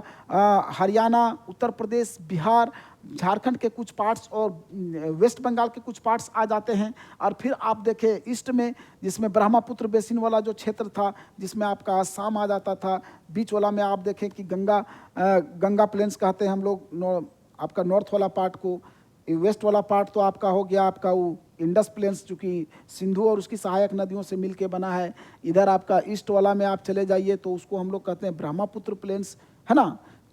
हरियाणा, उत्तर प्रदेश, बिहार, झारखंड के कुछ पार्ट्स और वेस्ट बंगाल के कुछ पार्ट्स आ जाते हैं। और फिर आप देखें ईस्ट में जिसमें ब्रह्मपुत्र बेसिन वाला जो क्षेत्र था, जिसमें आपका आसाम आ जाता था। बीच वाला में आप देखें कि गंगा प्लेन्स कहते हैं हम लोग आपका नॉर्थ वाला पार्ट को। वेस्ट वाला पार्ट तो आपका हो गया आपका वो इंडस प्लेन्स, चूँकि सिंधु और उसकी सहायक नदियों से मिलके बना है। इधर आपका ईस्ट वाला में आप चले जाइए तो उसको हम लोग कहते हैं ब्रह्मपुत्र प्लेन्स, है ना।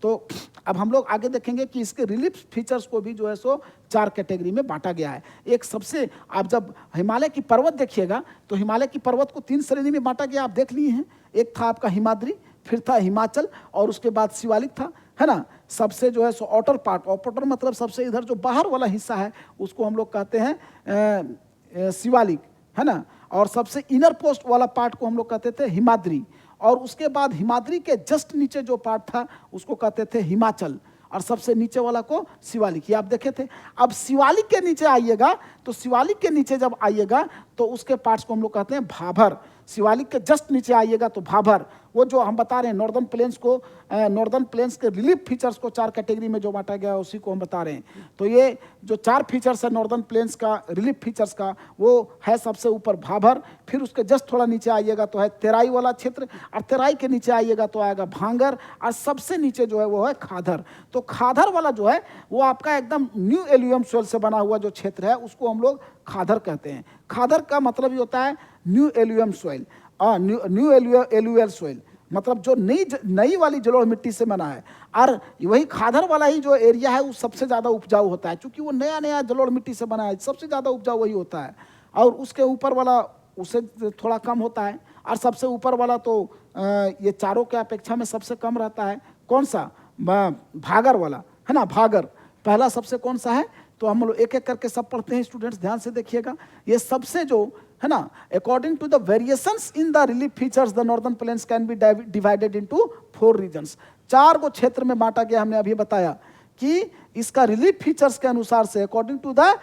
तो अब हम लोग आगे देखेंगे कि इसके रिलीफ फीचर्स को भी जो है सो 4 कैटेगरी में बांटा गया है। एक सबसे, आप जब हिमालय की पर्वत देखिएगा तो हिमालय की पर्वत को 3 श्रेणी में बांटा गया, आप देख लिए हैं। एक था आपका हिमाद्री, फिर था हिमाचल और उसके बाद शिवालिक था, है ना। सबसे जो है सो आउटर पार्ट, आउटर मतलब सबसे इधर जो बाहर वाला हिस्सा है उसको हम लोग कहते हैं शिवालिक, है ना। और सबसे इनर पोस्ट वाला पार्ट को हम लोग कहते थे हिमाद्री। और उसके बाद हिमाद्री के जस्ट नीचे जो पार्ट था उसको कहते थे हिमाचल, और सबसे नीचे वाला को शिवालिक, ये आप देखे थे। अब शिवालिक के नीचे आइएगा तो शिवालिक के नीचे जब आइएगा तो उसके पार्ट्स को हम लोग कहते हैं भाभर। शिवालिक के जस्ट नीचे आइएगा तो भाभर, वो जो हम बता रहे हैं नॉर्दर्न प्लेन्स को, नॉर्दर्न प्लेन्स के रिलीफ फीचर्स को 4 कैटेगरी में जो बांटा गया है उसी को हम बता रहे हैं। तो ये जो 4 फीचर्स है नॉर्दर्न प्लेन्स का रिलीफ फीचर्स का, वो है सबसे ऊपर भाभर, फिर उसके जस्ट थोड़ा नीचे आइएगा तो है तेराई वाला क्षेत्र, और तेराई के नीचे आइएगा तो आएगा भांगर, और सबसे नीचे जो है वो है खादर। तो खादर वाला जो है वो आपका एकदम न्यू एल्यूवियल सोइल से बना हुआ जो क्षेत्र है उसको हम लोग खादर कहते हैं। खादर का मतलब ये होता है new alluvial soil, new alluvial soil मतलब जो नई वाली जलोढ़ मिट्टी से बना है। और वही खादर वाला ही जो एरिया है वो सबसे ज़्यादा उपजाऊ होता है, क्योंकि वो नया नया जलोढ़ मिट्टी से बना है, सबसे ज़्यादा उपजाऊ वही होता है। और उसके ऊपर वाला उससे थोड़ा कम होता है, और सबसे ऊपर वाला तो ये चारों के अपेक्षा में सबसे कम रहता है। कौन सा? भागर वाला है ना, भागर पहला सबसे कौन सा है? तो हम लोग एक एक करके सब पढ़ते हैं, स्टूडेंट्स ध्यान से देखिएगा। ये सबसे जो है ना, according to the variations in the relief features the northern plains can be divided into 4 regions. 4 को क्षेत्र में बांटा गया। हमने अभी बताया कि इसका रिलीफ फीचर्स के अनुसार से according to the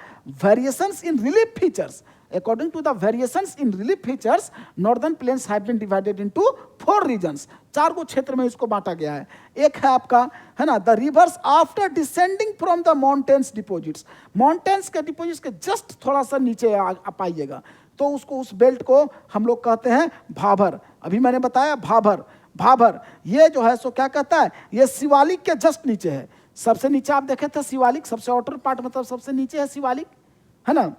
variations in relief features, according to the variations in relief features northern plains have been divided into 4 regions। 4 को क्षेत्र में इसको बांटा गया है। एक है आपका है ना the rivers after descending from the mountains deposits, mountains के डिपोजिट्स के जस्ट थोड़ा सा नीचे आ पाइएगा तो उसको, उस बेल्ट को हम लोग कहते हैं भाभर। अभी मैंने बताया भाभर, भाभर ये जो है सो क्या कहता है, ये शिवालिक के जस्ट नीचे है। सबसे नीचे आप देखे थे शिवालिक, सबसे आउटर पार्ट मतलब सबसे नीचे है शिवालिक, है ना।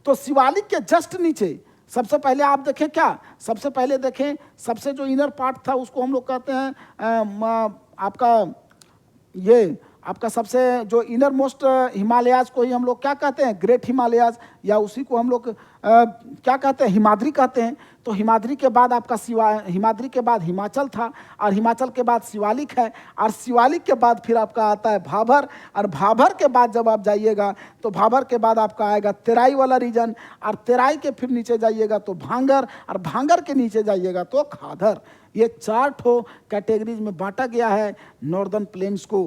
तो शिवालिक के जस्ट नीचे सबसे पहले आप देखें क्या, सबसे पहले देखें सबसे जो इनर पार्ट था उसको हम लोग कहते हैं आपका ये आपका सबसे जो इनर मोस्ट हिमालयाज को ही हम लोग क्या कहते हैं, ग्रेट हिमालयाज, या उसी को हम लोग क्या कहते हैं, हिमाद्री कहते हैं। तो हिमाद्री के बाद आपका हिमाद्री के बाद हिमाचल था, और हिमाचल के बाद शिवालिक है, और शिवालिक के बाद फिर आपका आता है भाभर, और भाभर के बाद जब आप जाइएगा तो भाभर के बाद आपका आएगा तेराई वाला रीजन, और तेराई के फिर नीचे जाइएगा तो भांगर, और भांगर के नीचे जाइएगा तो खादर। ये 4 ठो कैटेगरीज में बांटा गया है नॉर्दर्न प्लेन्स को।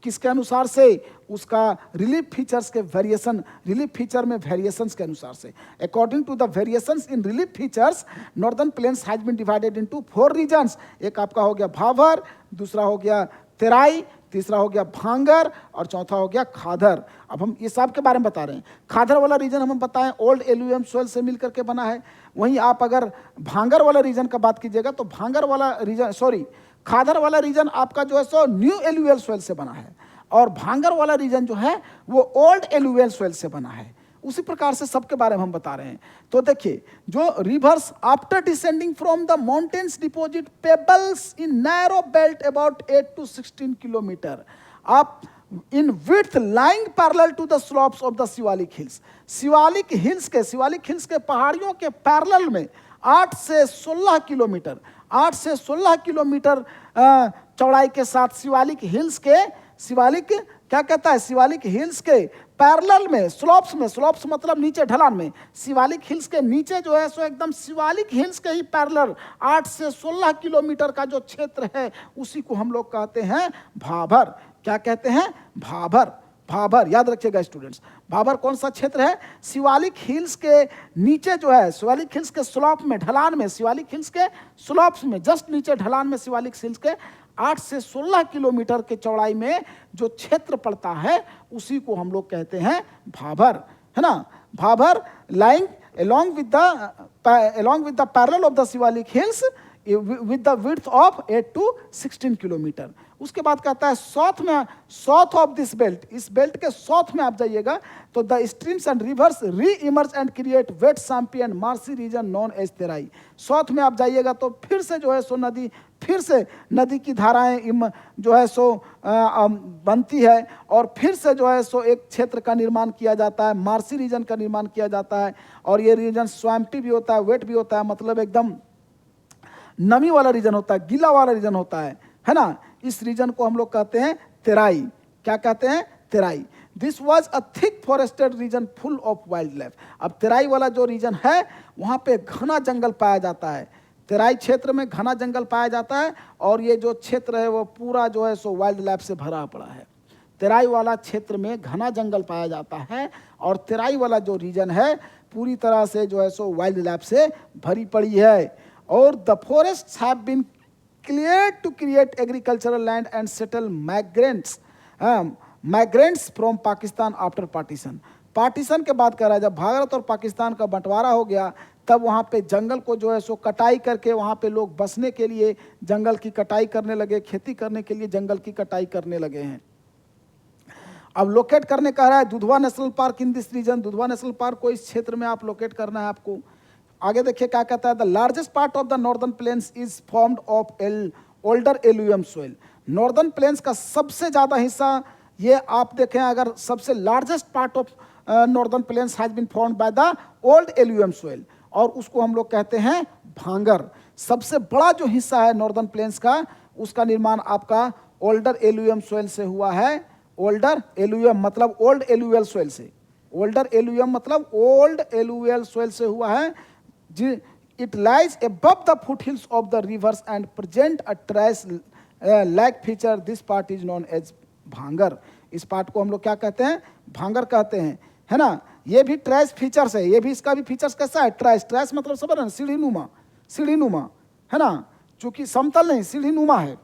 किसके अनुसार से? उसका रिलीफ फीचर्स के वेरिएशन, रिलीफ फीचर में वेरिएशंस के अनुसार से। According to the variations in relief features northern plains has been divided into 4 regions. एक आपका हो गया भाभर, दूसरा हो गया तेराई, तीसरा हो गया भांगर, और चौथा हो गया खादर। अब हम ये सब के बारे में बता रहे हैं। खादर वाला रीजन हम बताएं ओल्ड एल्यूवियल सोइल से मिलकर के बना है। वहीं आप अगर भांगर वाला रीजन का बात कीजिएगा तो भांगर वाला रीजन, सॉरी, खादर वाला रीजन आपका जो है सो न्यू एल्यूवियल सोइल से बना है, और भांगर वाला रीजन जो है वो ओल्ड एल्यूवियल सोइल से बना है। उसी प्रकार से सबके बारे में हम बता रहे हैं। तो देखिए, जो rivers after descending from the mountains deposit pebbles in narrow belt about 8 to 16 kilometre आप in width lying parallel to the slopes of the Shivalik hills. Shivalik hills के पहाड़ियों के पैरेलल में 8 से 16 किलोमीटर, 8 से 16 किलोमीटर चौड़ाई के साथ शिवालिक क्या कहता है, शिवालिक हिल्स के पैरेलल में, स्लोप्स मतलब नीचे ढलान में, शिवालिक हिल्स के नीचे जो है सो एकदम शिवालिक हिल्स के ही पैरेलल 8 से 16 किलोमीटर का जो क्षेत्र है उसी को हम लोग कहते हैं भाभर। क्या कहते हैं? भाभर। भाभर याद रखिएगा स्टूडेंट्स। भाभर कौन सा क्षेत्र है? शिवालिक हिल्स के नीचे जो है, शिवालिक हिल्स के स्लोप में, ढलान में, शिवालिक हिल्स के स्लोप्स में जस्ट नीचे ढलान में शिवालिक हिल्स के 8 से 16 किलोमीटर के चौड़ाई में जो क्षेत्र पड़ता है उसी को हम लोग कहते हैं भाभर, है ना। Bhabar lying along with the parallel of the Shivalik hills with the width of 8 to 16 kilometre. उसके बाद कहता है साउथ ऑफ दिस बेल्ट, इस बेल्ट के साउथ में आप जाइएगा तो the streams and rivers reemerge and create wet swampy and marshy region known as Terai. South में आप जाइएगा तो फिर से जो है सो नदी की धाराएं जो है सो बनती है, और फिर से जो है सो एक क्षेत्र का निर्माण किया जाता है, मार्सी रीजन का निर्माण किया जाता है, और ये रीजन स्वैम्पी भी होता है, वेट भी होता है, मतलब एकदम नमी वाला रीजन होता है, गीला वाला रीजन होता है ना। इस रीजन को हम लोग कहते हैं तेराई। क्या कहते हैं? Terai. This was a thick forested region full of wildlife. अब तेराई वाला जो रीजन है वहाँ पे घना जंगल पाया जाता है। तेराई क्षेत्र में घना जंगल पाया जाता है, और ये जो क्षेत्र है वो पूरा जो है सो वाइल्ड लाइफ से भरा पड़ा है। तेराई वाला क्षेत्र में घना जंगल पाया जाता है, और तेराई वाला जो रीजन है पूरी तरह से जो है सो वाइल्ड लाइफ से भरी पड़ी है। और the forests have been cleared to create agricultural land and settle migrants from Pakistan after partition. Partition के बाद कह रहा है जब भारत और पाकिस्तान का बंटवारा हो गया तब वहाँ पे जंगल को जो है सो कटाई करके वहाँ पे लोग बसने के लिए जंगल की कटाई करने लगे, खेती करने के लिए जंगल की कटाई करने लगे हैं। अब लोकेट करने कह रहा है Dudhwa national park in this region. Dudhwa national park को इस क्षेत्र में आप लोकेट करना है आपको। आगे देखिए क्या कहता है, the largest part of the northern plains is formed of older alluvium soil. Northern plains का सबसे ज़्यादा हिस्सा ये आप देखें, अगर सबसे largest part of northern plains has been formed by the old alluvium soil, और उसको हम लोग कहते हैं भांगर। सबसे बड़ा जो हिस्सा है नॉर्दर्न प्लेन्स का, उसका निर्माण आपका ओल्डर एलुवियम सोइल से हुआ है। ओल्डर एलुवियम मतलब ओल्ड एलुवियल सोइल से, ओल्डर एलुवियम मतलब ओल्ड एलुवियल सोइल से हुआ है। It lies above the foothills of the rivers and present a terrace like feature. This part is known as bhangar. इस पार्ट को हम लोग क्या कहते हैं, भांगर कहते हैं, है ना। ये भी ट्रेस फीचर्स है, ये भी, इसका भी फीचर्स कैसा है, ट्रेस। ट्रेस मतलब समझ रहे हैं, सीढ़ी नुमा, सीढ़ी नुमा, है ना, चूंकि समतल नहीं सीढ़ी नुमा है।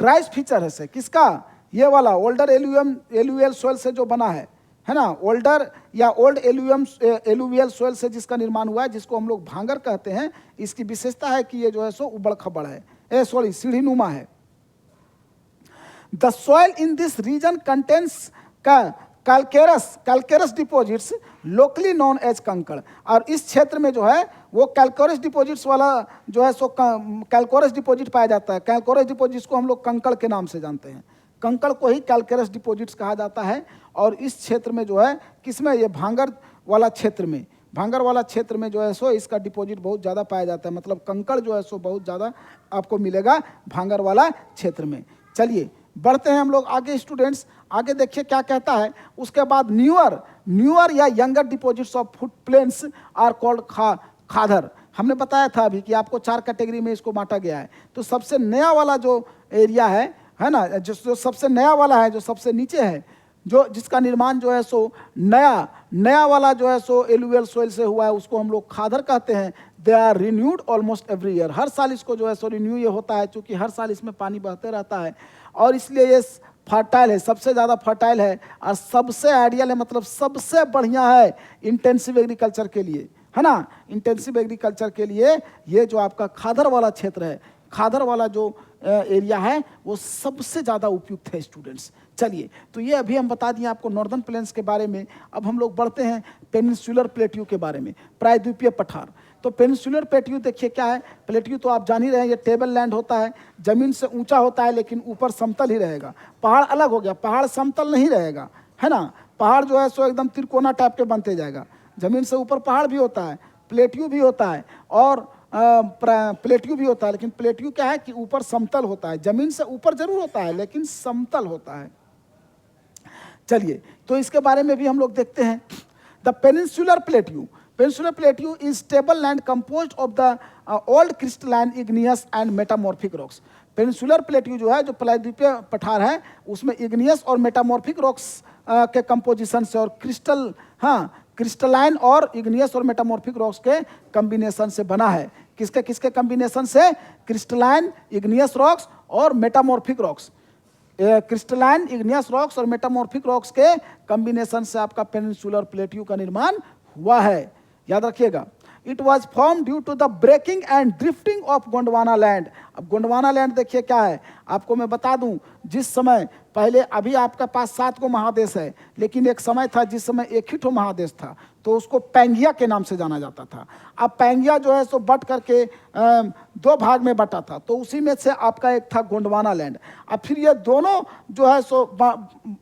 ट्रेस फीचर है से किसका, ये वाला ओल्डर एलुवियल सोइल से जो बना है ना, ओल्डर या ओल्ड एलुवियल सोइल से जिसका निर्माण हुआ है, जिसको हम लोग भांगर कहते हैं। इसकी विशेषता है कि ये जो है सो उबड़ खबड़ है, सॉरी सीढ़ी नुमा है। The soil in this region contains calcareous deposits locally known as kankar. और इस क्षेत्र में जो है वो कैलकोरस डिपॉजिट्स वाला जो है सो कैलकोरस डिपॉजिट पाया जाता है। कैलकोरस डिपॉजिट्स को हम लोग कंकड़ के नाम से जानते हैं, कंकड़ को ही कैलकेरस डिपॉजिट्स कहा जाता है। और इस क्षेत्र में जो है किसमें, ये भांगर वाला क्षेत्र में, भांगर वाला क्षेत्र में जो है सो इसका डिपॉजिट बहुत ज़्यादा पाया जाता है। मतलब कंकड़ जो है सो बहुत ज़्यादा आपको मिलेगा भांगर वाला क्षेत्र में। चलिए बढ़ते हैं हम लोग आगे स्टूडेंट्स। आगे देखिए क्या कहता है, उसके बाद न्यूअर या younger deposits of foot plains are called khadar. हमने बताया था अभी कि आपको 4 कैटेगरी में इसको बांटा गया है। तो सबसे नया वाला जो एरिया है ना, जो सबसे नया वाला है, जो सबसे नीचे है, जो जिसका निर्माण जो है सो नया वाला जो है सो एलुवियल सोइल से हुआ है, उसको हम लोग खादर कहते हैं। They are renewed almost every year. हर साल इसको जो है सो रिन्यू ये होता है, क्योंकि हर साल इसमें पानी बहते रहता है और इसलिए ये फर्टाइल है, सबसे ज़्यादा फर्टाइल है और सबसे आइडियल है, मतलब सबसे बढ़िया है इंटेंसिव एग्रीकल्चर के लिए, है ना। इंटेंसिव एग्रीकल्चर के लिए ये जो आपका खादर वाला क्षेत्र है, खादर वाला जो एरिया है, वो सबसे ज़्यादा उपयुक्त है स्टूडेंट्स। चलिए, तो ये अभी हम बता दिए आपको नॉर्दर्न प्लेन्स के बारे में। अब हम लोग बढ़ते हैं पेनिनसुलर प्लेट्यू के बारे में, प्रायद्वीपीय पठार। तो पेनिनसुलर प्लेट्यू देखिए क्या है। प्लेट्यू तो आप जान ही रहे हैं, ये टेबल लैंड होता है, ज़मीन से ऊंचा होता है लेकिन ऊपर समतल ही रहेगा। पहाड़ अलग हो गया, पहाड़ समतल नहीं रहेगा, है ना। पहाड़ जो है सो एकदम त्रिकोना टाइप के बनते जाएगा। ज़मीन से ऊपर पहाड़ भी होता है, प्लेट्यू भी होता है और प्लेट्यू भी होता है, लेकिन प्लेट्यू क्या है कि ऊपर समतल होता है, ज़मीन से ऊपर जरूर होता है लेकिन समतल होता है। चलिए, तो इसके बारे में भी हम लोग देखते हैं। The peninsular plateau is stable land composed of the old crystalline igneous and metamorphic rocks. Peninsular plateau जो है, जो प्रायद्वीपीय पठार है, उसमें इग्नियस और मेटामॉर्फिक रॉक्स के कंपोजिशन से और क्रिस्टलाइन और इग्नियस और मेटामॉर्फिक रॉक्स के कॉम्बिनेशन से बना है। किसके किसके कॉम्बिनेशन से, क्रिस्टलाइन, इग्नियस रॉक्स और metamorphic rocks. Crystalline, igneous rocks और मेटामॉर्फिक रॉक्स के कॉम्बिनेशन से आपका पेनिनसुलर प्लेट्यू का निर्माण हुआ है, याद रखिएगा। It was form due to the breaking and drifting of Gondwana land. अब गोंडवाना लैंड देखिए क्या है, आपको मैं बता दूं, जिस समय पहले, अभी आपका पास 7 को महादेश है, लेकिन एक समय था जिस समय एक ही ठो महादेश था, तो उसको पैंगिया के नाम से जाना जाता था। अब पैंगिया जो है सो बट करके 2 भाग में बटा था, तो उसी में से आपका एक था गोंडवाना लैंड। अब फिर ये दोनों जो है सो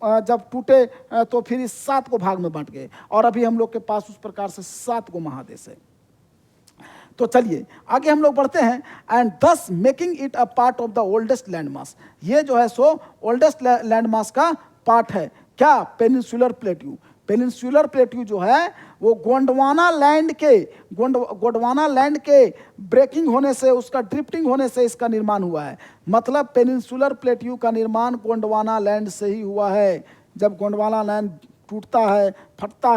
जब टूटे तो फिर इस 7 को भाग में बंट गए और अभी हम लोग के पास उस प्रकार से 7 को महादेश है। तो चलिए आगे हम लोग बढ़ते हैं। एंड दस making it a part of the oldest land mass. ये जो है सो ओल्डेस्ट लैंड मास का पार्ट है। क्या, पेनिनसुलर प्लेट्यू। पेनिनसुलर प्लेट्यू जो है वो गोंडवाना लैंड के ब्रेकिंग होने से, उसका ड्रिफ्टिंग होने से इसका निर्माण हुआ है। मतलब पेनिनसुलर प्लेट्यू का निर्माण गोंडवाना लैंड से ही हुआ है। जब गोंडवाना लैंड टूटता है, फटता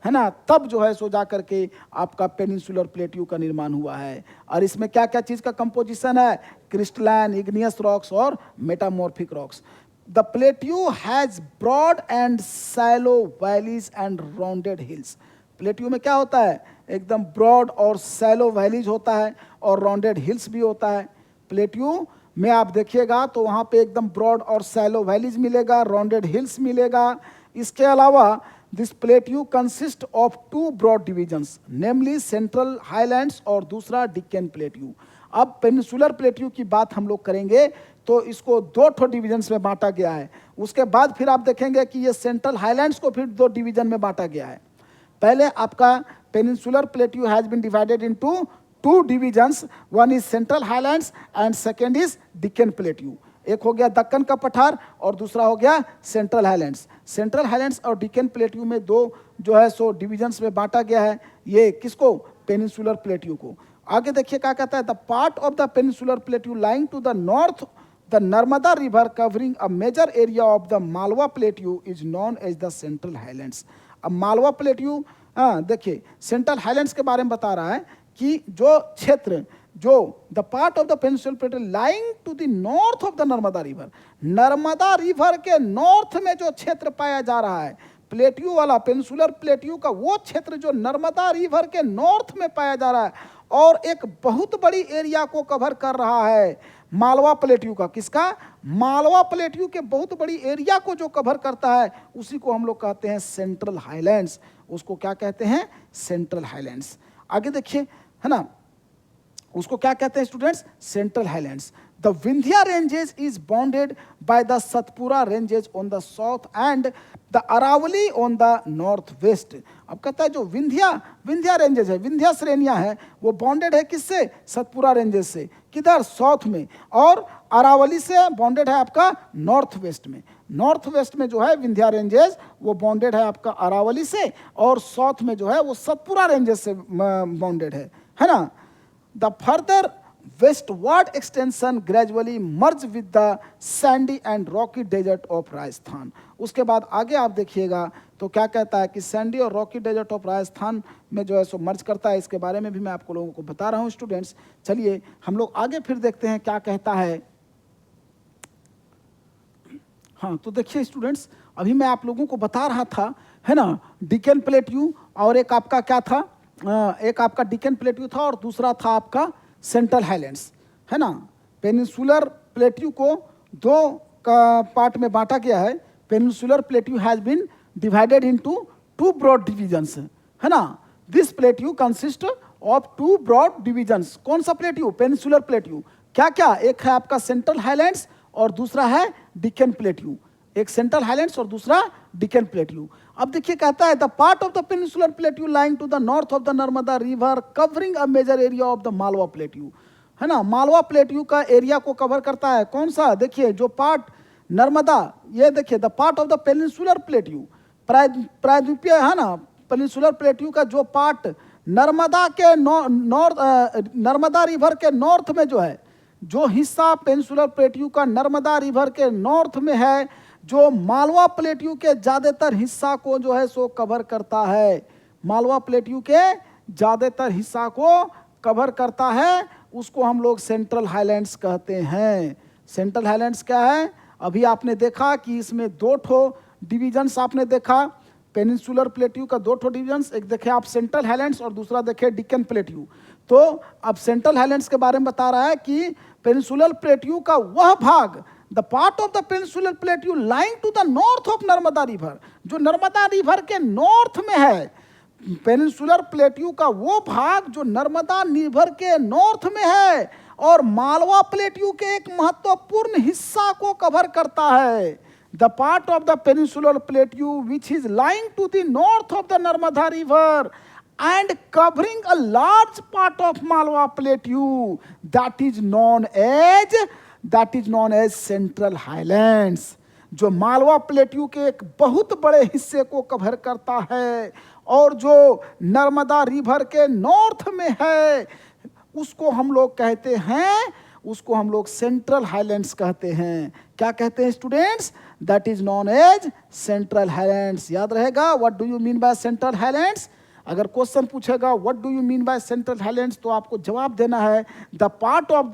है ना, तब जो है सो जा करके आपका पेनिनसुलर प्लेट्यू का निर्माण हुआ है। और इसमें क्या क्या चीज़ का कंपोजिशन है? क्रिस्टलाइन, इग्नियस रॉक्स और metamorphic rocks. The plateau has broad and shallow valleys and rounded hills. Plateau में क्या होता है? एकदम ब्रॉड और सैलो वैलीज होता है और राउंडेड हिल्स भी होता है। प्लेट्यू में आप देखिएगा तो वहाँ पे एकदम ब्रॉड और सैलो वैलीज मिलेगा, राउंडेड हिल्स मिलेगा। इसके अलावा this plateau consist of two broad divisions, namely central highlands और दूसरा डिक्कन प्लेट्यू। अब पेनिनसुलर प्लेट्यू की बात हम लोग करेंगे तो इसको दो ठो डिविजन्स में बांटा गया है। उसके बाद फिर आप देखेंगे कि ये सेंट्रल हाईलैंड्स को फिर दो डिवीजन में बांटा गया है। पहले आपका peninsular plateau has been divided into two divisions, one is central highlands and second is Deccan plateau. एक हो गया दक्कन का पठार और दूसरा हो गया सेंट्रल हाईलैंड्स। सेंट्रल हाईलैंड्स और डिक्कन प्लेट्यू में दो जो है सो डिविजन्स में बांटा गया है। ये किसको? पेनिनसुलर प्लेट्यू को। आगे देखिए क्या कहता है, the part of the peninsular plateau lying to the north the Narmada river covering a major area of the Malwa plateau is known as the central highlands. अब मालवा प्लेट्यू, देखिए सेंट्रल हाईलैंड्स के बारे में बता रहा है कि जो क्षेत्र, जो the part of the peninsular plateau lying to the north of the Narmada river, Narmada river के नॉर्थ में जो क्षेत्र पाया जा रहा है, प्लेट्यू वाला पेनिनसुलर प्लेट्यू का वो क्षेत्र जो नर्मदा रिवर के नॉर्थ में पाया जा रहा है और एक बहुत बड़ी एरिया को कवर कर रहा है मालवा प्लेट्यू का। किसका? मालवा प्लेट्यू के बहुत बड़ी एरिया को जो कवर करता है उसी को हम लोग कहते हैं सेंट्रल हाईलैंड्स। उसको क्या कहते हैं? Central highlands. आगे देखिए, है ना, उसको क्या कहते हैं students? Central highlands. The Vindhya ranges is bounded by the Satpura ranges on the south and the Aravalli on the north west. अब कहता है जो विंध्या रेंजेस है, विंध्या श्रेणियां हैं, वो बाउंडेड है किससे? सतपुरा रेंजेस से। किधर? साउथ में। और अरावली से बाउंडेड है आपका नॉर्थ वेस्ट में। नॉर्थ वेस्ट में जो है विंध्या रेंजेस वो बाउंडेड है आपका अरावली से, और साउथ में जो है वो सतपुरा रेंजेस से बाउंडेड है ना। The further westward extension gradually merge with the sandy and rocky desert of Rajasthan. उसके बाद आगे आप देखिएगा तो क्या कहता है कि सैंडी और रॉकी डेजर्ट ऑफ राजस्थान में जो है सो मर्ज करता है। इसके बारे में भी मैं आपको लोगों को बता रहा हूँ स्टूडेंट्स। चलिए हम लोग आगे फिर देखते हैं क्या कहता है। हाँ, तो देखिए स्टूडेंट्स, अभी मैं आप लोगों को बता रहा था, है ना, डिक्कन प्लेट्यू और एक आपका क्या था, एक आपका डिक्कन प्लेट्यू था और दूसरा था आपका सेंट्रल हाईलैंड्स, है ना। पेनिनसुलर प्लेट्यू को दो का पार्ट में बांटा गया है। Peninsular plateau has been divided into two broad divisions, है ना। This plateau consist of two broad divisions. कौन सा प्लेट्यू? Peninsular plateau. क्या क्या? एक है आपका सेंट्रल हाईलैंड्स और दूसरा है डिक्कन प्लेट्यू। एक सेंट्रल हाईलैंड्स और दूसरा डिक्कन प्लेट्यू। अब देखिए कहता है the part of the peninsular plateau lying to the north of the Narmada river covering a major area of the Malwa plateau, है ना। मालवा प्लेट्यू का एरिया को कवर करता है। कौन सा? देखिए जो पार्ट नर्मदा, ये देखिए the part of the peninsular plateau, प्रायद्वीपीय, है ना, पेनिनसुलर प्लेट्यू का जो पार्ट नर्मदा के नर्मदा रिवर के नॉर्थ में जो है, जो हिस्सा पेनिनसुलर प्लेट्यू का नर्मदा रिवर के नॉर्थ में है, जो मालवा प्लेट्यू के ज़्यादातर हिस्सा को जो है सो कवर करता है, मालवा प्लेट्यू के ज़्यादातर हिस्सा को कवर करता है, उसको हम लोग सेंट्रल हाईलैंड्स कहते हैं। सेंट्रल हाईलैंड्स क्या है? अभी आपने देखा कि इसमें दो ठो डिविजन्स आपने देखा, पेनिनसुलर प्लेट्यू का दो ठो डिविजन्स, एक देखे आप सेंट्रल हाईलैंड्स और दूसरा देखे डिक्कन प्लेट्यू। तो अब सेंट्रल हाईलैंड्स के बारे में बता रहा है कि पेनिनसुलर प्लेट्यू का वह भाग, the part of the peninsular plateau lying to the north of Narmada river, जो नर्मदा रिवर के नॉर्थ में है। पेनिनसुलर प्लेट्यू का वो भाग जो नर्मदा रिवर के नॉर्थ में है और मालवा प्लेट्यू के एक महत्वपूर्ण हिस्सा को कवर करता है। The part of the peninsular plateau which is lying to the north of the Narmada river and covering a large part of Malwa Plateau, that is known as Central Highlands, जो Malwa plateau के एक बहुत बड़े हिस्से को cover करता है और जो नर्मदा रिवर के नॉर्थ में है उसको हम लोग कहते हैं उसको हम लोग सेंट्रल हाईलैंड्स कहते हैं। क्या कहते हैं students? That is known as central highlands. याद रहेगा, what do you mean by central highlands? अगर क्वेश्चन पूछेगा what do you mean by central highlands, तो आपको जवाब देना है the part of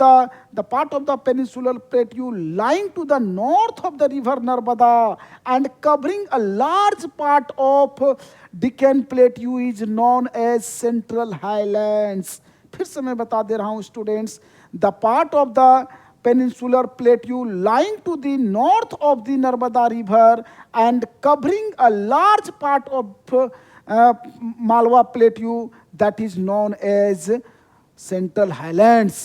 the peninsular plateau lying to the north of the river Narmada and covering a large part of Deccan plateau is known as central highlands. फिर से मैं बता दे रहा हूं students, the part of the peninsular plateau lying to the north of the Narmada river and covering a large part of Malwa Plateau, that is known as Central Highlands।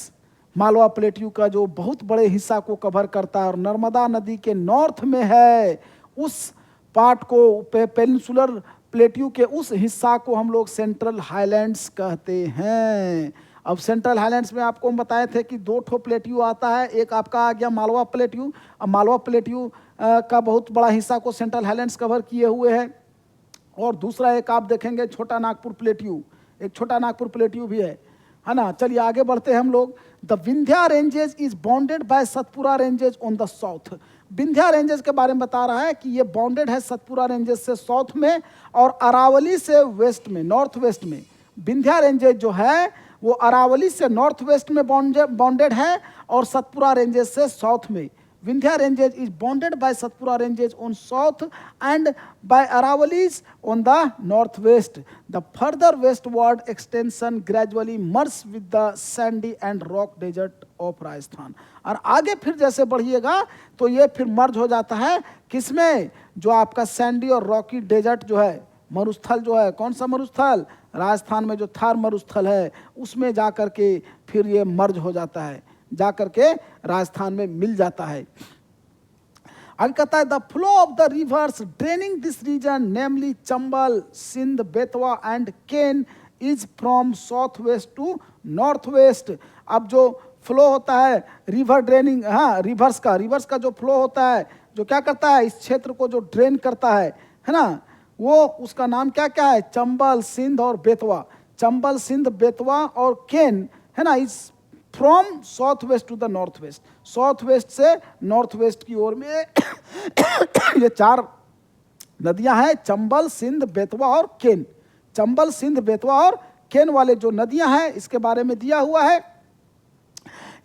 Malwa plateau का जो बहुत बड़े हिस्सा को कवर करता है और नर्मदा नदी के नॉर्थ में है, उस पार्ट को पेनिनसुलर प्लेट्यू के उस हिस्सा को हम लोग सेंट्रल हाईलैंड्स कहते हैं। अब सेंट्रल हाईलैंड्स में आपको हम बताए थे कि दो ठो प्लेट्यू आता है, एक आपका आ गया मालवा प्लेट्यू। अब मालवा प्लेट्यू का बहुत बड़ा हिस्सा को सेंट्रल हाईलैंड्स कवर किए हुए हैं, और दूसरा एक आप देखेंगे छोटा नागपुर प्लेट्यू, एक छोटा नागपुर प्लेट्यू भी है ना। चलिए आगे बढ़ते हैं हम लोग। The Vindhya ranges is bounded by Satpura ranges on the south. Vindhya ranges के बारे में बता रहा है कि ये बाउंडेड है सतपुरा रेंजेस से साउथ में और अरावली से वेस्ट में, नॉर्थ वेस्ट में। विंध्या रेंजेस जो है वो अरावली से नॉर्थ वेस्ट में बाउंडेड है और सतपुरा रेंजेस से साउथ में। Vindhya ranges is bounded by Satpura ranges on south and by Aravallis on the north west. The further westward extension gradually merge with the sandy and rock desert of Rajasthan. और आगे फिर जैसे बढ़िएगा तो ये फिर मर्ज हो जाता है किसमें? जो आपका सैंडी और रॉकी डेजर्ट जो है, मरुस्थल जो है, कौन सा मरुस्थल? राजस्थान में जो थार मरुस्थल है उसमें जा कर के फिर ये मर्ज हो जाता है, जा कर के राजस्थान में मिल जाता है। आगे कहता है the flow of the rivers draining this region namely Chambal, Sind, Betwa and Ken is from south west to north west. अब जो फ्लो होता है रिवर ड्रेनिंग, हाँ रिवर्स का जो फ्लो होता है, जो क्या करता है इस क्षेत्र को जो ड्रेन करता है ना, वो उसका नाम क्या क्या है? चंबल, सिंध और बेतवा। चंबल, सिंध, बेतवा और केन है ना, is from south west to the north west. South west से नॉर्थ वेस्ट की ओर में ये चार नदियां हैं, चंबल, सिंध, बेतवा और केन। चंबल, सिंध, बेतवा और केन वाले जो नदियां हैं इसके बारे में दिया हुआ है।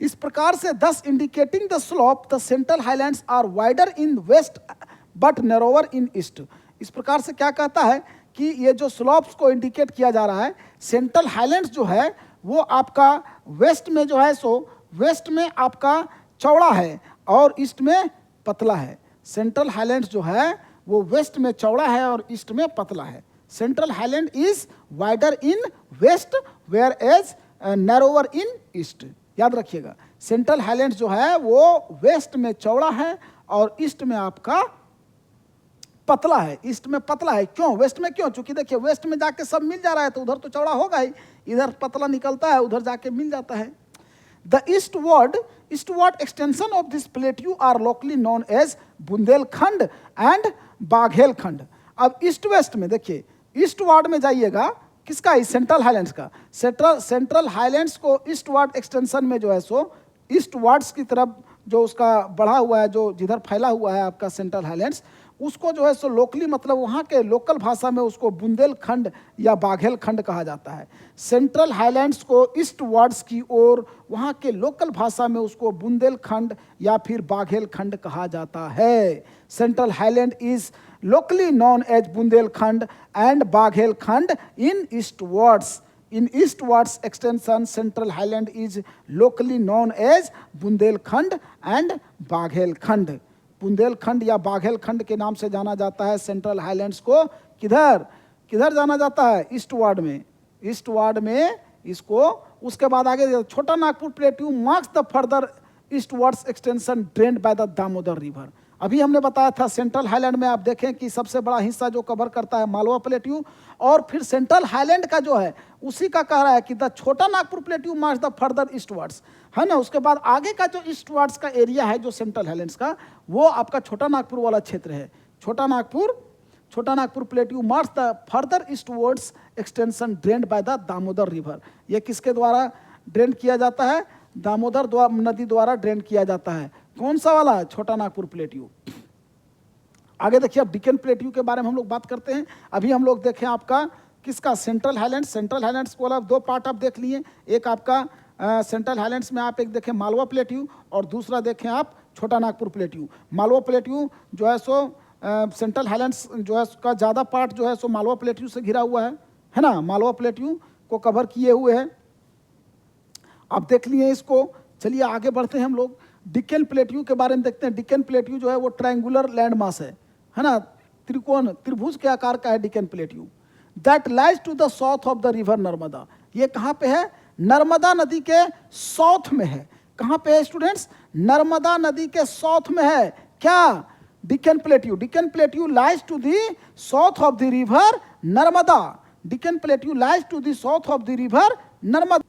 इस प्रकार से thus indicating the slope the central highlands are wider in west but narrower in east। इस प्रकार से क्या कहता है कि ये जो स्लोप्स को इंडिकेट किया जा रहा है, सेंट्रल हाईलैंड्स जो है वो आपका वेस्ट में जो है सो वेस्ट में आपका चौड़ा है और ईस्ट में पतला है। सेंट्रल हाईलैंड्स जो है वो वेस्ट में चौड़ा है और ईस्ट में पतला है। Central highland is wider in west whereas narrower in east. याद रखिएगा, सेंट्रल हाईलैंड्स जो है वो वेस्ट में चौड़ा है और ईस्ट में आपका पतला है। ईस्ट में पतला है, क्यों? वेस्ट में क्यों? क्योंकि देखिए वेस्ट में जाके सब मिल जा रहा है तो उधर तो चौड़ा होगा ही, इधर पतला निकलता है, उधर जाके मिल जाता है। The eastward extension of this plateau are locally known as Bundelkhand and Baghelkhand. अब ईस्ट वेस्ट में देखिए, ईस्टवर्ड में जाइएगा किसका? इस सेंट्रल हाईलैंड्स का। सेंट्रल हाईलैंड्स को ईस्टवर्ड एक्सटेंशन में जो है सो ईस्टवर्ड्स की तरफ जो उसका बढ़ा हुआ है, जो जिधर फैला हुआ है आपका सेंट्रल हाईलैंड्स, उसको जो है सो लोकली मतलब वहाँ के लोकल भाषा में उसको बुंदेलखंड या बाघेलखंड कहा जाता है। सेंट्रल हाईलैंड्स को ईस्ट वर्ड्स की ओर वहाँ के लोकल भाषा में उसको बुंदेलखंड या फिर बाघेलखंड कहा जाता है। Central highland is locally known as Bundelkhand and Baghelkhand in eastwards. In eastwards extension, Central Highland is locally known as Bundelkhand and Baghelkhand. Bundelkhand या बाघेलखंड के नाम से जाना जाता है सेंट्रल हाईलैंड्स को। किधर किधर जाना जाता है? ईस्टवर्ड में। ईस्टवर्ड में इसको, उसके बाद आगे छोटा Nagpur plateau marks the further eastwards extension drained by the Damodar river. अभी हमने बताया था सेंट्रल हाईलैंड में आप देखें कि सबसे बड़ा हिस्सा जो कवर करता है मालवा प्लेट्यू, और फिर सेंट्रल हाईलैंड का जो है उसी का कह रहा है कि द छोटा Nagpur plateau March the further eastwards, है ना। उसके बाद आगे का जो ईस्टवर्ड्स का एरिया है जो सेंट्रल हाईलैंड्स का, वो आपका छोटा नागपुर वाला क्षेत्र है। छोटा Nagpur plateau March the further eastwards extension drained by the Damodar river. ये किसके द्वारा ड्रेन किया जाता है? दामोदर नदी द्वारा ड्रेन किया जाता है। कौन सा वाला? छोटा नागपुर प्लेट्यू। आगे देखिए, अब डिकन प्लेट्यू के बारे में हम लोग बात करते हैं। अभी हम लोग देखें आपका किसका? Central highlands. सेंट्रल हाईलैंड्स को दो पार्ट आप देख लिए। एक आपका सेंट्रल हाईलैंड्स में आप एक देखें मालवा प्लेट्यू, और दूसरा देखें आप छोटा नागपुर प्लेट्यू। मालवा प्लेट्यू जो है सो सेंट्रल हाईलैंड्स जो है उसका ज़्यादा पार्ट जो है सो मालवा प्लेट्यू से घिरा हुआ है ना, मालवा प्लेट्यू को कवर किए हुए हैं। आप देख लिए इसको। चलिए आगे बढ़ते हैं हम लोग। डिकन प्लेट्यू के बारे में देखते हैं। डिकन प्लेट्यू जो है वो ट्रायंगुलर लैंड मास है ना, त्रिकोण त्रिभुज के आकार का है Deccan plateau. That lies to the south of the river Narmada. ये कहाँ पे है? नर्मदा नदी के साउथ में है। कहाँ पे है स्टूडेंट्स? नर्मदा नदी के साउथ में है। क्या? Deccan plateau. Deccan plateau lies to the south of the river Narmada. Deccan plateau lies to the south of the river Narmada.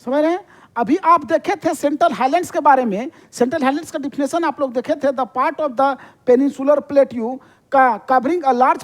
समझ रहे हैं? अभी आप देखे थे सेंट्रल हाईलैंड्स के बारे में। सेंट्रल हाईलैंड्स का डिफिनेशन आप लोग देखे थे। The part of the peninsular plateau covering a large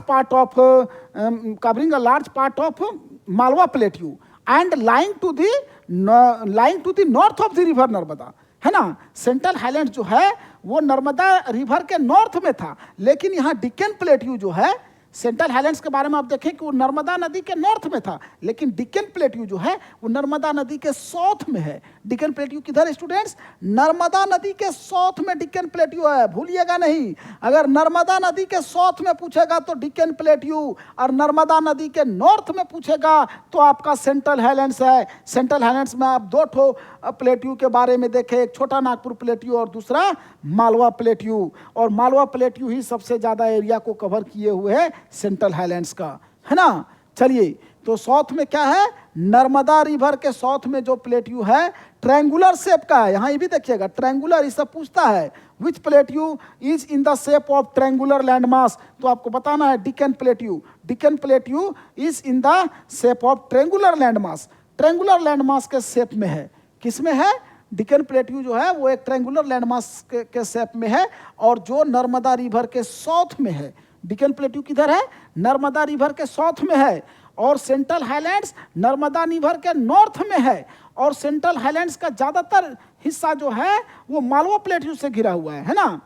part of Malwa Plateau and lying to the north of the river Narmada, है ना। सेंट्रल हाईलैंड जो है वो नर्मदा रिवर के नॉर्थ में था, लेकिन यहाँ डिकन प्लेट्यू जो है, सेंट्रल हाईलैंड्स के बारे में आप देखें कि वो नर्मदा नदी के नॉर्थ में था, लेकिन डिकन प्लेट्यू जो है वो नर्मदा नदी के साउथ में है। डिकन प्लेट्यू किधर है स्टूडेंट्स? नर्मदा नदी के साउथ में डिकन प्लेट्यू है, भूलिएगा नहीं। अगर नर्मदा नदी के साउथ में पूछेगा तो डिकन प्लेट्यू, और नर्मदा नदी के नॉर्थ में पूछेगा तो आपका सेंट्रल हाईलैंड्स है। सेंट्रल हाईलैंड्स में आप दो ठो प्लेट्यू के बारे में देखें, एक छोटा नागपुर प्लेट्यू और दूसरा मालवा प्लेट्यू। और मालवा प्लेट्यू ही सबसे ज़्यादा एरिया को कवर किए हुए है सेंट्रल हाईलैंड्स का, है ना। चलिए, तो साउथ में क्या है? नर्मदा रिवर के साउथ में जो प्लेट्यू है ट्रायंगुलर शेप का है। यहाँ ये भी देखिएगा, ट्रायंगुलर, ये सब पूछता है which plateau is in the shape of triangular landmass, तो आपको बताना है Deccan plateau. Deccan plateau is in the shape of triangular landmass. Triangular landmass के शेप में है। किस में है? डिकन प्लेट्यू जो है वो एक ट्रायंगुलर लैंडमास के शेप में है, और जो नर्मदा रिवर के साउथ में है। डिकन प्लेट्यू किधर है? नर्मदा रिवर के साउथ में है। और सेंट्रल हाईलैंड्स नर्मदा रिवर के नॉर्थ में है। और सेंट्रल हाईलैंड्स का ज़्यादातर हिस्सा जो है वो मालवा प्लेट्यू से घिरा हुआ है ना,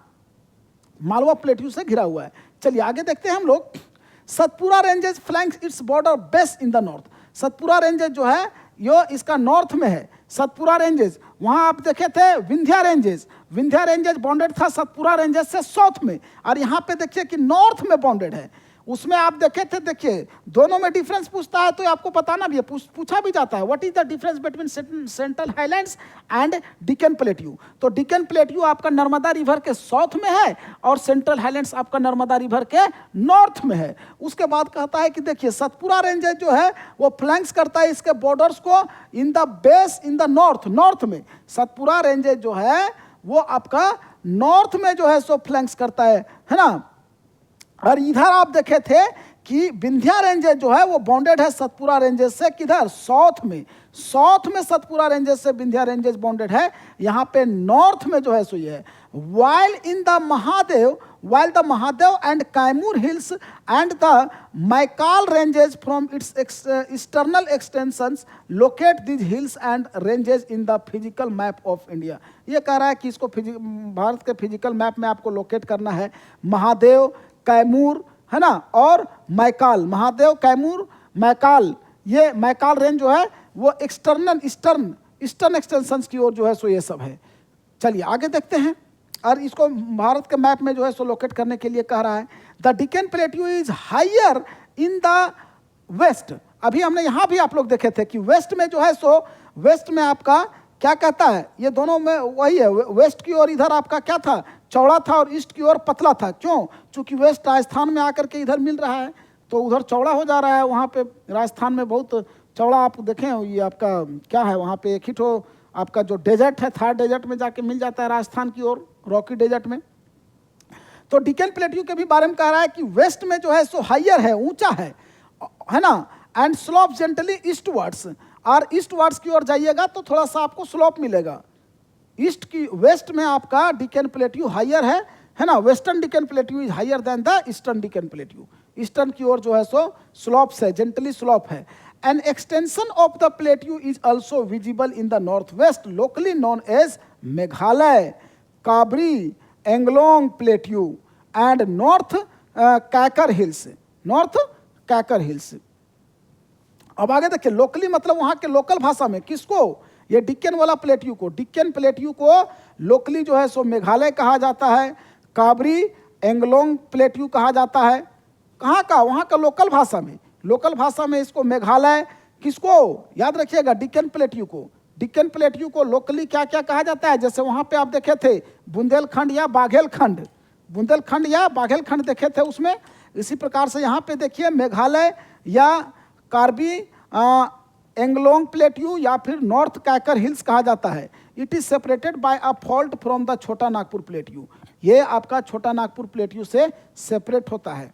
मालवा प्लेट्यू से घिरा हुआ है। चलिए आगे देखते हैं हम लोग। Satpura ranges flanks its border best in the north. Satpura ranges जो है यो इसका नॉर्थ में है। सतपुरा रेंजेस, वहाँ आप देखे थे Vindhya ranges. Vindhya ranges bonded था सतपुरा रेंजेस से साउथ में, और यहाँ पे देखिए कि नॉर्थ में बॉन्डेड है। उसमें आप देखे थे, देखिए दोनों में डिफरेंस पूछता है तो आपको बताना भी है, पूछा भी जाता है what is the difference between central highlands and deacon plateau. तो डिकन प्लेट्यू आपका नर्मदा रिवर के साउथ में है, और सेंट्रल हाईलैंड्स आपका नर्मदा रिवर के नॉर्थ में है। उसके बाद कहता है कि देखिए सतपुरा रेंजेस जो है वो फ्लैंक्स करता है इसके बॉर्डर्स को in the base in the north में। सतपुरा रेंजेस जो है वो आपका नॉर्थ में जो है सो फ्लैंक्स करता है ना। और इधर आप देखे थे कि विंध्या रेंजेस जो है वो बॉन्डेड है सतपुरा रेंजेस से, किधर? साउथ में। साउथ में सतपुरा रेंजेस से विंध्या रेंजेस बॉन्डेड है। यहाँ पे नॉर्थ में जो है सो ये है। while the Mahadev and Kaimur hills and the Maikal ranges from its external extensions locate these hills and ranges in the physical map of India। ये कह रहा है कि इसको भारत के फिजिकल मैप में आपको लोकेट करना है। महादेव, कैमूर, है ना, और मैकाल। महादेव, कैमूर, मैकाल, ये मैकाल रेंज जो है वो ईस्टर्न एक्सटेंशंस की ओर जो है सो ये सब है। चलिए आगे देखते हैं, और इसको भारत के मैप में जो है सो लोकेट करने के लिए कह रहा है। The Deccan plateau is higher in the west. अभी हमने यहाँ भी आप लोग देखे थे कि वेस्ट में जो है सो, वेस्ट में आपका क्या कहता है, ये दोनों में वही है। वेस्ट की ओर इधर आपका क्या था? चौड़ा था, और ईस्ट की ओर पतला था। क्यों? चूंकि वेस्ट राजस्थान में आकर के इधर मिल रहा है तो उधर चौड़ा हो जा रहा है। वहाँ पे राजस्थान में बहुत चौड़ा आप देखें, ये आपका क्या है, वहाँ पे एक ही ठो आपका जो डेजर्ट है, थार डेजर्ट में जाके मिल जाता है राजस्थान की ओर, रॉकी डेजर्ट में। तो डिकन प्लेट्यू के भी बारे में कह रहा है कि वेस्ट में जो है सो हायर है, ऊंचा है ना, एंड स्लोप जेंटली ईस्टवर्ड्स। और ईस्टवर्ड्स की ओर जाइएगा तो थोड़ा सा आपको स्लोप मिलेगा। वेस्ट में आपका डिकन प्लेट्यू हायर है ना। Western Deccan plateau is higher than the eastern Deccan plateau. Eastern की ओर जो है सो स्लोप्स है, जेंटली स्लोप है। An extension of the plateau is also visible in the north west, locally known as Meghalaya, काबरी, Anglong plateau and north Cachar hills, north Cachar hills. अब आगे देखिए, लोकली मतलब वहां के लोकल भाषा में किसको, ये डिक्कन वाला प्लेट्यू को, डिक्कन प्लेट्यू को लोकली जो है सो मेघालय कहा जाता है, काबरी एंगलोंग प्लेट्यू कहा जाता है। कहाँ का, वहाँ का लोकल भाषा में, लोकल भाषा में इसको मेघालय, किसको याद रखिएगा, डिक्कन प्लेट्यू को, डिक्कन प्लेट्यू को लोकली क्या क्या कहा जाता है। जैसे वहाँ पे आप देखे थे बुंदेलखंड या बाघेलखंड, बुंदेलखंड या बाघेलखंड देखे थे उसमें, इसी प्रकार से यहाँ पे देखिए मेघालय या कार्बी एंगलोंग प्लेट्यू या फिर नॉर्थ कैकर हिल्स कहा जाता है। It is separated by a fault from the छोटा नागपुर प्लेट्यू, ये आपका छोटा नागपुर प्लेट्यू से सेपरेट होता है।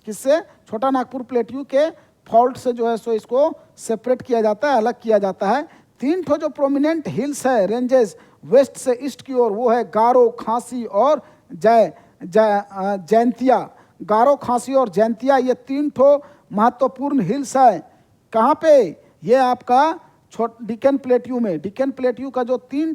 किससे, छोटा नागपुर प्लेट्यू के फॉल्ट से जो है सो इसको सेपरेट किया जाता है, अलग किया जाता है। तीन ठो जो प्रोमिनेंट हिल्स है, रेंजेस वेस्ट से ईस्ट की ओर, वो है गारो, खांसी और जैंतिया। गारो, खांसी और जैंतिया, ये तीन ठो महत्वपूर्ण हिल्स है। कहाँ पे, ये आपका डिक्कन प्लेट्यू में, डिक्कन प्लेट्यू का जो तीन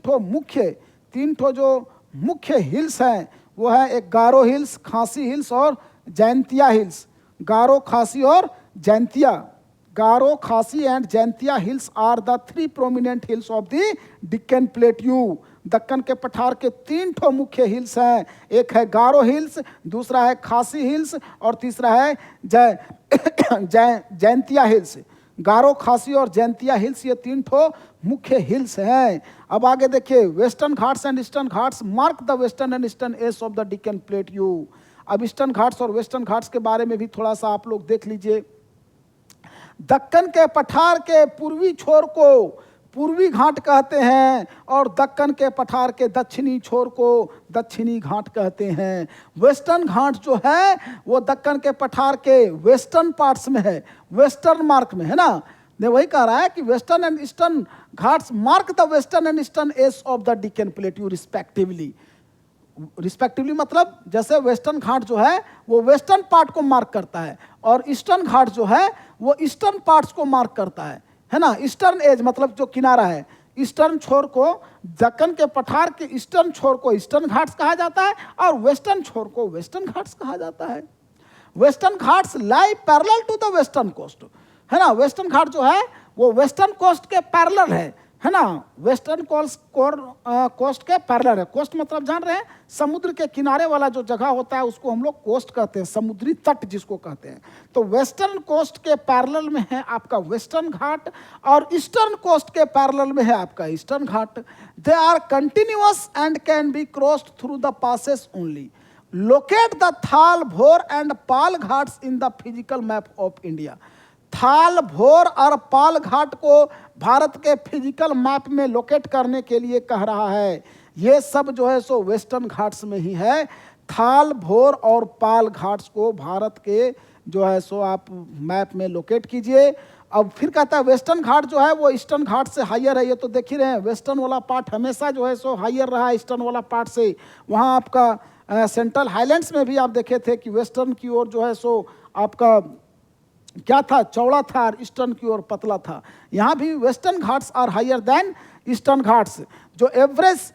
ठो जो मुख्य हिल्स हैं वो है एक गारो हिल्स, खांसी हिल्स और जैंतिया हिल्स। गारो, खांसी और Jaintia, Garo, Khasi and Jaintia hills are the three prominent hills of the Deccan plateau. Deccan के पठार के तीन ठो मुख्य हिल्स हैं, एक है गारो हिल्स, दूसरा है खासी हिल्स और तीसरा है जैंतिया हिल्स। गारो, खासी और जैंतिया हिल्स, ये तीन ठो मुख्य हिल्स हैं। अब आगे देखिए, western ghats and eastern ghats mark the western and eastern edge of the Deccan plateau. अब ईस्टर्न घाट्स और वेस्टर्न घाट्स के बारे में भी थोड़ा सा आप लोग देख लीजिए। दक्कन के पठार के पूर्वी छोर को पूर्वी घाट कहते हैं और दक्कन के पठार के दक्षिणी छोर को दक्षिणी घाट कहते हैं। वेस्टर्न घाट जो है वो दक्कन के पठार के वेस्टर्न पार्ट्स में है, वेस्टर्न मार्क में है ना। ने वही कह रहा है कि western and eastern ghats mark the western and eastern edge of the Deccan plateau respectively. Respectively मतलब जैसे वेस्टर्न घाट जो है वो वेस्टर्न पार्ट को मार्क करता है और ईस्टर्न घाट जो है वो ईस्टर्न पार्ट्स को मार्क करता है ना। ईस्टर्न एज मतलब जो किनारा है, ईस्टर्न छोर को, दक्कन के पठार के ईस्टर्न छोर को ईस्टर्न घाट्स कहा जाता है और वेस्टर्न छोर को वेस्टर्न घाट्स कहा जाता है। Western ghats lie parallel to the western coast, है ना। वेस्टर्न घाट जो है वो वेस्टर्न कोस्ट के पैरेलल है ना। वेस्टर्न कोस्ट के पैरेलल है। कोस्ट मतलब जान रहे हैं, समुद्र के किनारे वाला जो जगह होता है उसको हम लोग कोस्ट कहते हैं, समुद्री तट जिसको कहते हैं। तो वेस्टर्न कोस्ट के पैरेलल में है आपका वेस्टर्न घाट और ईस्टर्न कोस्ट के पैरेलल में है आपका eastern ghat. They are continuous and can be crossed through the passes only. Locate the Thal, Bhor and Pal ghats in the physical map of India. Thal, Bhor और पाल घाट को भारत के फिजिकल मैप में लोकेट करने के लिए कह रहा है। ये सब जो है सो वेस्टर्न घाट्स में ही है। थाल, भोर और पाल घाट्स को भारत के जो है सो आप मैप में लोकेट कीजिए। अब फिर कहता है वेस्टर्न घाट जो है वो ईस्टर्न घाट से हायर है। ये तो देख ही रहे हैं, वेस्टर्न वाला पार्ट हमेशा जो है सो हायर रहा है ईस्टर्न वाला पार्ट से। वहाँ आपका सेंट्रल हाईलैंड्स में भी आप देखे थे कि वेस्टर्न की ओर जो है सो आपका क्या था, चौड़ा था और ईस्टर्न की ओर पतला था। यहाँ भी western Ghats are higher than eastern ghats. जो एवरेज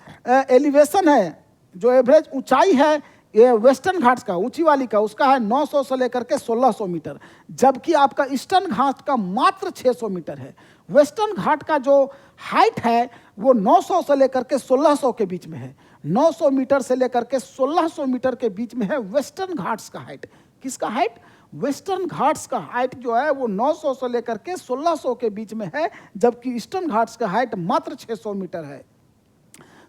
एलिवेशन है, जो एवरेज ऊंचाई है ये वेस्टर्न घाट्स का, ऊंची वाली का, उसका है 900 से लेकर के 1600 मीटर, जबकि आपका ईस्टर्न घाट का मात्र 600 मीटर है। वेस्टर्न घाट का जो हाइट है वो 900 से लेकर के 1600 के बीच में है। 900 मीटर से लेकर के 1600 मीटर के बीच में है वेस्टर्न घाट्स का हाइट। किसका हाइट? वेस्टर्न घाट्स का हाइट जो है वो 900 से लेकर के 1600 के बीच में है, जबकि ईस्टर्न घाट्स का हाइट मात्र 600 मीटर है।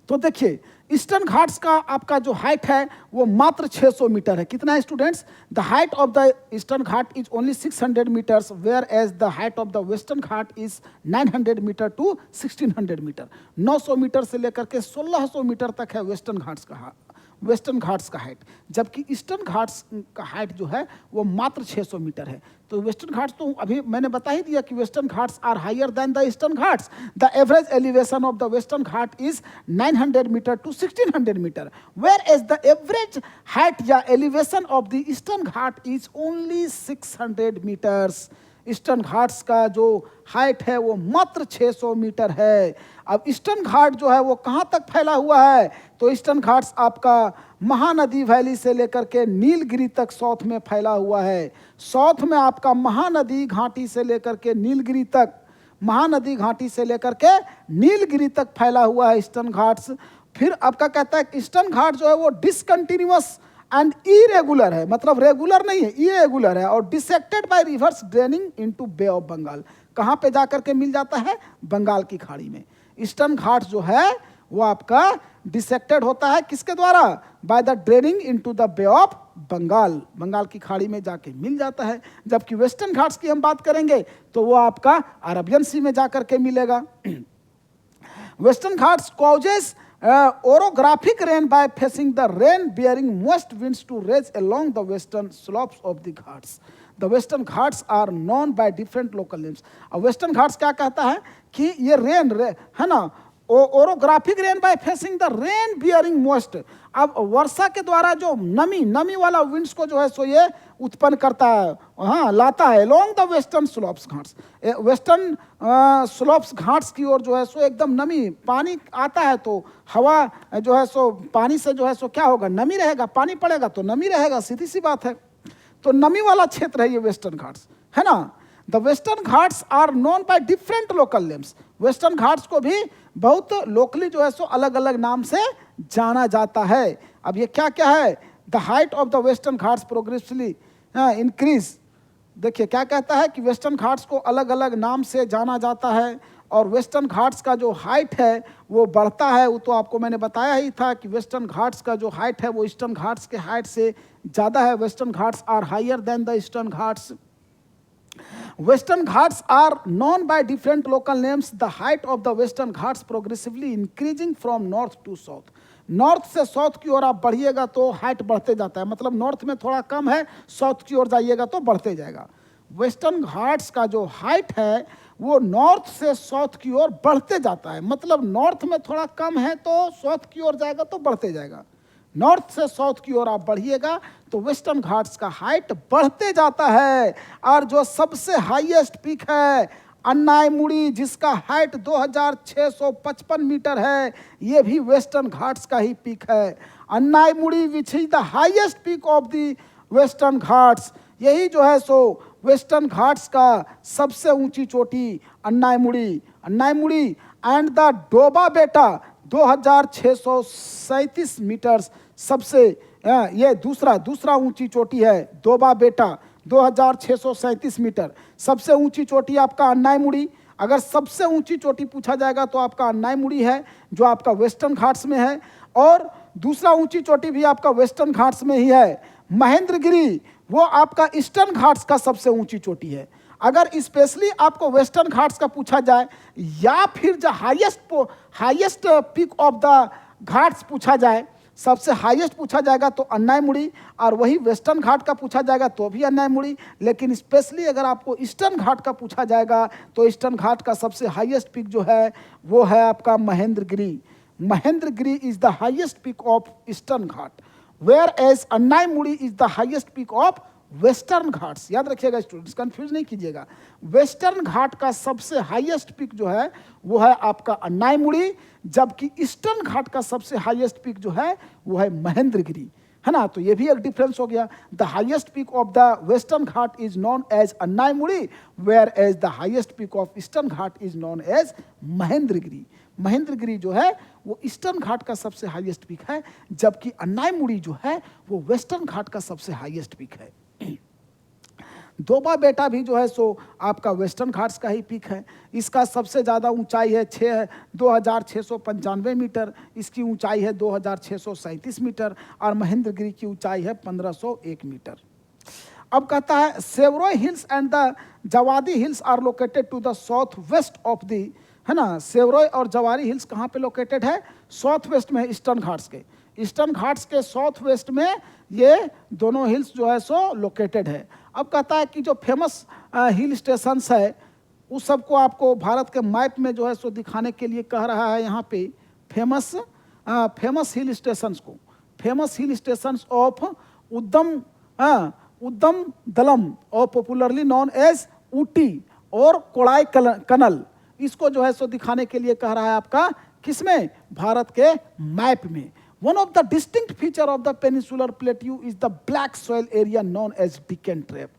तो देखिए ईस्टर्न घाट्स का आपका जो हाइट है वो मात्र 600 मीटर है। कितना है students? The height of the eastern Ghat is only 600 metres, whereas the height of the western Ghat is 900 metre to 1600 metre. 900 metre से लेकर के 1600 मीटर तक है वेस्टर्न घाट्स का वेस्टर्न घाट्स का हाइट, जबकि ईस्टर्न घाट्स का हाइट जो है वो मात्र 600 मीटर है। तो वेस्टर्न घाट्स तो अभी मैंने बता ही दिया कि Western Ghats are higher than the eastern Ghats. The average elevation of the western Ghat is 900 metre to 1600 metre, whereas the average height या elevation of the eastern Ghat is only 600 metres. Eastern Ghats का जो height है वो मात्र 600 metre है। अब eastern घाट जो है वो कहाँ तक फैला हुआ है, तो ईस्टर्न घाट्स आपका महानदी वैली से लेकर के नीलगिरी तक साउथ में फैला हुआ है। साउथ में आपका महानदी घाटी से लेकर के नीलगिरी तक, महानदी घाटी से लेकर के नीलगिरी तक फैला हुआ है ईस्टर्न घाट्स। फिर आपका कहता है कि ईस्टर्न घाट जो है वो डिसकंटिन्यूअस एंड इरेगुलर है, मतलब रेगुलर नहीं है, इरेगुलर है, और dissected by rivers draining into bay of Bengal. कहाँ पे जाकर के मिल जाता है, बंगाल की खाड़ी में। ईस्टर्न घाट जो है वो आपका डिसेक्टेड होता है किसके द्वारा, by the draining into the bay of Bengal, Bengal की खाड़ी में जाके मिल जाता है। जबकि वेस्टर्न घाट्स की हम बात करेंगे तो वो आपका अरबियन सी में जाकर के मिलेगा। Western Ghats causes orographic rain by facing the rain bearing moist winds to rage along the western slopes of the ghats. The western ghats are known by different local names. अब western ghats क्या कहता है कि ये rain है ना, orographic rain by facing the rain bearing most. अब वर्षा के द्वारा जो नमी वाला विंड्स को जो है सो ये उत्पन्न करता है, हाँ लाता है along the western slopes Ghats. Western slopes Ghats की ओर जो है सो एकदम नमी, पानी आता है तो हवा जो है सो पानी से जो है सो क्या होगा, नमी रहेगा, पानी पड़ेगा तो नमी रहेगा, सीधी सी बात है। तो नमी वाला क्षेत्र है ये वेस्टर्न घाट्स, है ना। The western Ghats are known by different local names. Western ghats को भी बहुत लोकली जो है सो अलग अलग नाम से जाना जाता है। अब ये क्या क्या है, the height of the western Ghats progressively increase. देखिए क्या कहता है कि वेस्टर्न घाट्स को अलग अलग नाम से जाना जाता है, और वेस्टर्न घाट्स का जो हाइट है वो बढ़ता है। वो तो आपको मैंने बताया ही था कि वेस्टर्न घाट्स का जो हाइट है वो ईस्टर्न घाट्स के हाइट से ज़्यादा है। Western Ghats are higher than the eastern ghats. Western Ghats are known by different local names. The height of the Western Ghats progressively increasing from north to south. North से south की ओर आप बढ़िएगा तो हाइट बढ़ते जाता है, मतलब नॉर्थ में थोड़ा कम है, साउथ की ओर जाइएगा तो बढ़ते जाएगा। वेस्टर्न घाट्स का जो हाइट है वो नॉर्थ से साउथ की ओर बढ़ते जाता है, मतलब नॉर्थ में थोड़ा कम है तो साउथ की ओर जाएगा तो बढ़ते जाएगा। नॉर्थ से साउथ की ओर आप बढ़िएगा तो वेस्टर्न घाट्स का हाइट बढ़ते जाता है। और जो सबसे हाईएस्ट पीक है अन्नाईमुड़ी, जिसका हाइट 2655 मीटर है, ये भी वेस्टर्न घाट्स का ही पीक है। Anaimudi which is the highest peak of the western Ghats, यही जो है सो वेस्टर्न घाट्स का सबसे ऊंची चोटी अन्नाईमुड़ी एंड द डोबा बेटा 2637 मीटर्स सबसे, ये दूसरा ऊंची चोटी है डोबा बेटा 2637 मीटर। सबसे ऊंची चोटी आपका अन्नाईमुड़ी। अगर सबसे ऊंची चोटी पूछा जाएगा तो आपका अन्नाईमुड़ी है जो आपका वेस्टर्न घाट्स में है, और दूसरा ऊंची चोटी भी आपका वेस्टर्न घाट्स में ही है। महेंद्रगिरी वो आपका ईस्टर्न घाट्स का सबसे ऊंची चोटी है। अगर स्पेशली आपको वेस्टर्न घाट्स का पूछा जाए या फिर जो highest peak of the Ghats पूछा जाए, सबसे हाईएस्ट पूछा जाएगा तो अन्नाईमुड़ी, और वही वेस्टर्न घाट का पूछा जाएगा तो भी अन्नाईमुड़ी। लेकिन स्पेशली अगर आपको ईस्टर्न घाट का पूछा जाएगा तो ईस्टर्न घाट का सबसे हाईएस्ट पीक जो है वो है आपका Mahendragiri. Mahendragiri is the highest peak of Eastern Ghat, whereas Anaimudi is the highest peak of Western Ghats. याद रखिएगा स्टूडेंट्स, कंफ्यूज नहीं कीजिएगा। वेस्टर्न घाट का सबसे हाईएस्ट पीक जो है वो है आपका अन्नाईमुड़ी, जबकि ईस्टर्न घाट का सबसे हाईएस्ट पीक जो है वो है महेंद्रगिरी, है ना। तो ये भी एक डिफरेंस हो गया। The highest peak of the western Ghat is known as Anaimudi, whereas the highest peak of Eastern Ghat is known as Mahendragiri. Mahendragiri जो है वो ईस्टर्न घाट का सबसे हाईएस्ट पीक है, जबकि अन्नाईमुड़ी जो है वो वेस्टर्न घाट का सबसे हाईएस्ट पीक है। दोबा बेटा भी जो है सो आपका वेस्टर्न घाट्स का ही पीक है। इसका सबसे ज़्यादा ऊंचाई है 2695 मीटर, इसकी ऊंचाई है 2637 मीटर, और महेंद्रगिरी की ऊंचाई है 1501 मीटर। अब कहता है Shevaroy hills and the Javadi hills are located to the south west of the, है ना। सेवरोई और जवारी हिल्स कहाँ पे लोकेटेड है, साउथ वेस्ट में है ईस्टर्न घाट्स के। ईस्टर्न घाट्स के साउथ वेस्ट में ये दोनों हिल्स जो है सो लोकेटेड है। अब कहता है कि जो फेमस हिल स्टेशंस है उस सबको आपको भारत के मैप में जो है सो दिखाने के लिए कह रहा है यहाँ पे फेमस हिल स्टेशंस को, फेमस हिल स्टेशंस ऑफ उद्दम दलम और पॉपुलरली नॉन एज ऊटी और कोड़ाई कनल, इसको जो है सो दिखाने के लिए कह रहा है आपका किसमें, भारत के मैप में। One of the distinct feature of the peninsular plateau is the black soil area known as Deccan trap.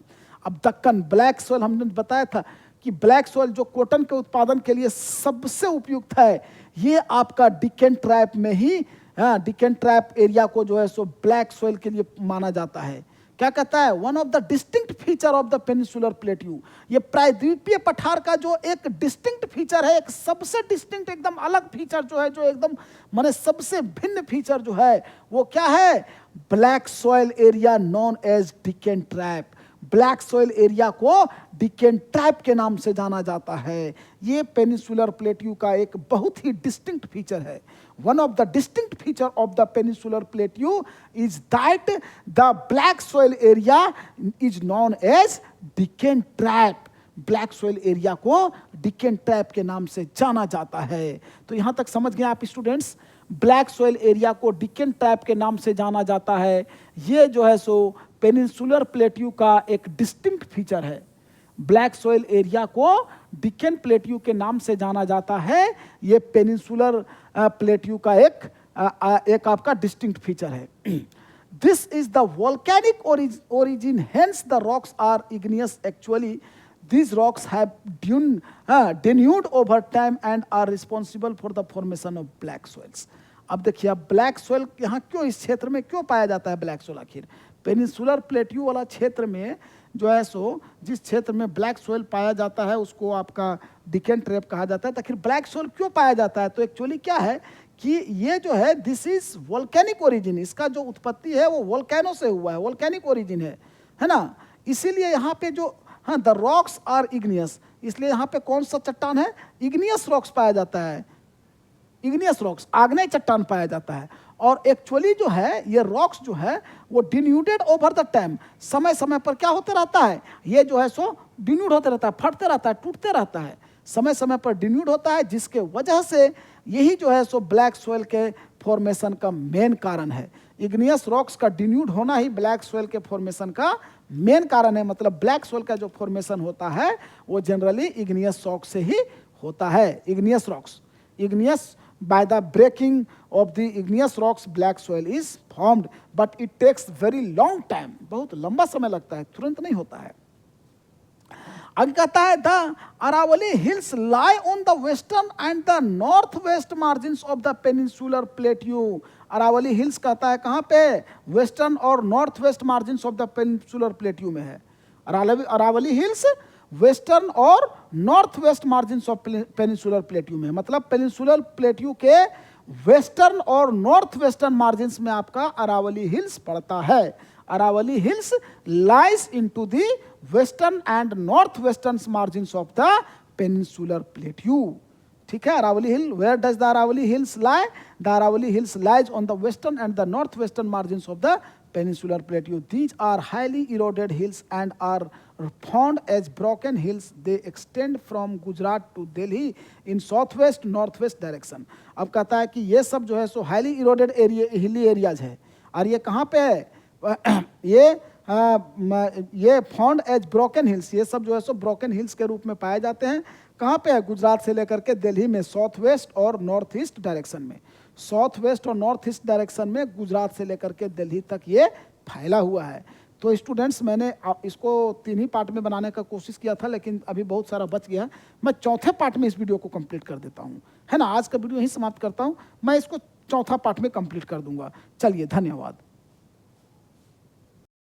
अब दक्कन ब्लैक सॉइल हमने बताया था कि ब्लैक सॉइल जो कॉटन के उत्पादन के लिए सबसे उपयुक्त है, ये आपका डिकन ट्रैप में ही, डिकन ट्रैप एरिया को जो है सो ब्लैक सॉइल के लिए माना जाता है। क्या कहता है, one of the distinct feature of the peninsular plateau, ये प्रायद्वीपीय पठार का जो एक डिस्टिंक्ट फीचर है, एक सबसे डिस्टिंक्ट एकदम अलग फीचर जो है, जो एकदम माने सबसे भिन्न फीचर जो है वो क्या है, black soil area known as Deccan trap. Black soil area को डिकन ट्रैप के नाम से जाना जाता है। ये पेनिनसुलर प्लेट्यू का एक बहुत ही डिस्टिंक्ट फीचर है। One of the distinct feature of the peninsular plateau is that the black soil area is known as Deccan Trap. Black soil area को डिकन ट्रैप के नाम से जाना जाता है। तो यहाँ तक समझ गए आप स्टूडेंट्स, ब्लैक सोइल एरिया को डिकन ट्रैप के नाम से जाना जाता है। ये जो है सो पेनिनसुलर प्लेट्यू का एक डिस्टिंक्ट फीचर है। ब्लैक सॉइल एरिया को डिकन प्लेट्यू के नाम से जाना जाता है। ये पेनिनसुलर प्लेट्यू का एक आपका डिस्टिंक्ट फीचर है। This is the volcanic origin, hence the rocks are igneous. Actually these rocks have denuded over time and are responsible for the formation of black soils. अब देखिए, अब ब्लैक सोइल यहाँ क्यों, इस क्षेत्र में क्यों पाया जाता है ब्लैक सोइल? आखिर पेनिनसुलर प्लेट्यू वाला क्षेत्र में जो है सो, जिस क्षेत्र में ब्लैक सोइल पाया जाता है उसको आपका डिकन ट्रैप कहा जाता है। तो आखिर ब्लैक सोइल क्यों पाया जाता है? तो एक्चुअली क्या है कि ये जो है दिस इज वोल्केनिक ओरिजिन, इसका जो उत्पत्ति है वो वोल्केनो से हुआ है, वोल्केनिक ओरिजिन है ना। इसीलिए यहाँ पे जो द रॉक्स आर इग्नियस, इसलिए यहाँ पे कौन सा चट्टान है, इग्नियस रॉक्स पाया जाता है। इग्नियस रॉक्स, आग्नेय चट्टान पाया जाता है। और एक्चुअली जो है ये रॉक्स जो है वो डिन्यूडेड ओवर द टाइम, समय समय पर क्या होते रहता है, ये जो है सो डिन्यूड होते रहता है, फटते रहता है, टूटते रहता है, समय समय पर डिन्यूड होता है, जिसके वजह से यही जो है सो ब्लैक सोइल के फॉर्मेशन का मेन कारण है। इग्नियस रॉक्स का डिन्यूड होना ही ब्लैक सोइल के फॉर्मेशन का मेन कारण है। मतलब ब्लैक सोइल का जो फॉर्मेशन होता है वो जनरली इग्नियस रॉक से ही होता है। Igneous rocks, igneous by the breaking of the igneous rocks black soil is formed, but it takes very long time, बहुत लंबा समय लगता है, तुरंत नहीं होता है। आगे कहता है the Aravalli hills lie on the western and the north west margins of the peninsular plateau. Aravalli hills कहता है कहाँ पे, वेस्टर्न और north west margins of the peninsular plateau में है। अरावली हिल्स वेस्टर्न और north west margins of peninsular plateau में, मतलब पेनिनसुलर प्लेट्यू के वेस्टर्न और नॉर्थ वेस्टर्न मार्जिन्स में आपका अरावली हिल्स पड़ता है। Aravalli hills lies into the western and north western margins of the peninsular plateau. ठीक है, Aravali hill, where does the Aravalli hills lie? The Aravalli hills lies on the western and the north western margins of the peninsular plateau. These are highly eroded hills and are found as broken hills. They extend from Gujarat to Delhi in southwest northwest direction. अब कहता है कि ये सब जो है सो highly eroded area, hilly areas है। और ये कहाँ पे है, ये फाउंड एज ब्रोकन हिल्स, ये सब जो है सो ब्रोकन हिल्स के रूप में पाए जाते हैं। कहाँ पे है, गुजरात से लेकर के दिल्ली में, साउथ वेस्ट और नॉर्थ ईस्ट डायरेक्शन में। साउथ वेस्ट और नॉर्थ ईस्ट डायरेक्शन में गुजरात से लेकर के दिल्ली तक ये फैला हुआ है। तो स्टूडेंट्स, मैंने इसको 3 ही पार्ट में बनाने का कोशिश किया था, लेकिन अभी बहुत सारा बच गया। मैं चौथे पार्ट में इस वीडियो को कंप्लीट कर देता हूँ, है ना। आज का वीडियो यहीं समाप्त करता हूँ, मैं इसको चौथा पार्ट में कंप्लीट कर दूंगा। चलिए, धन्यवाद।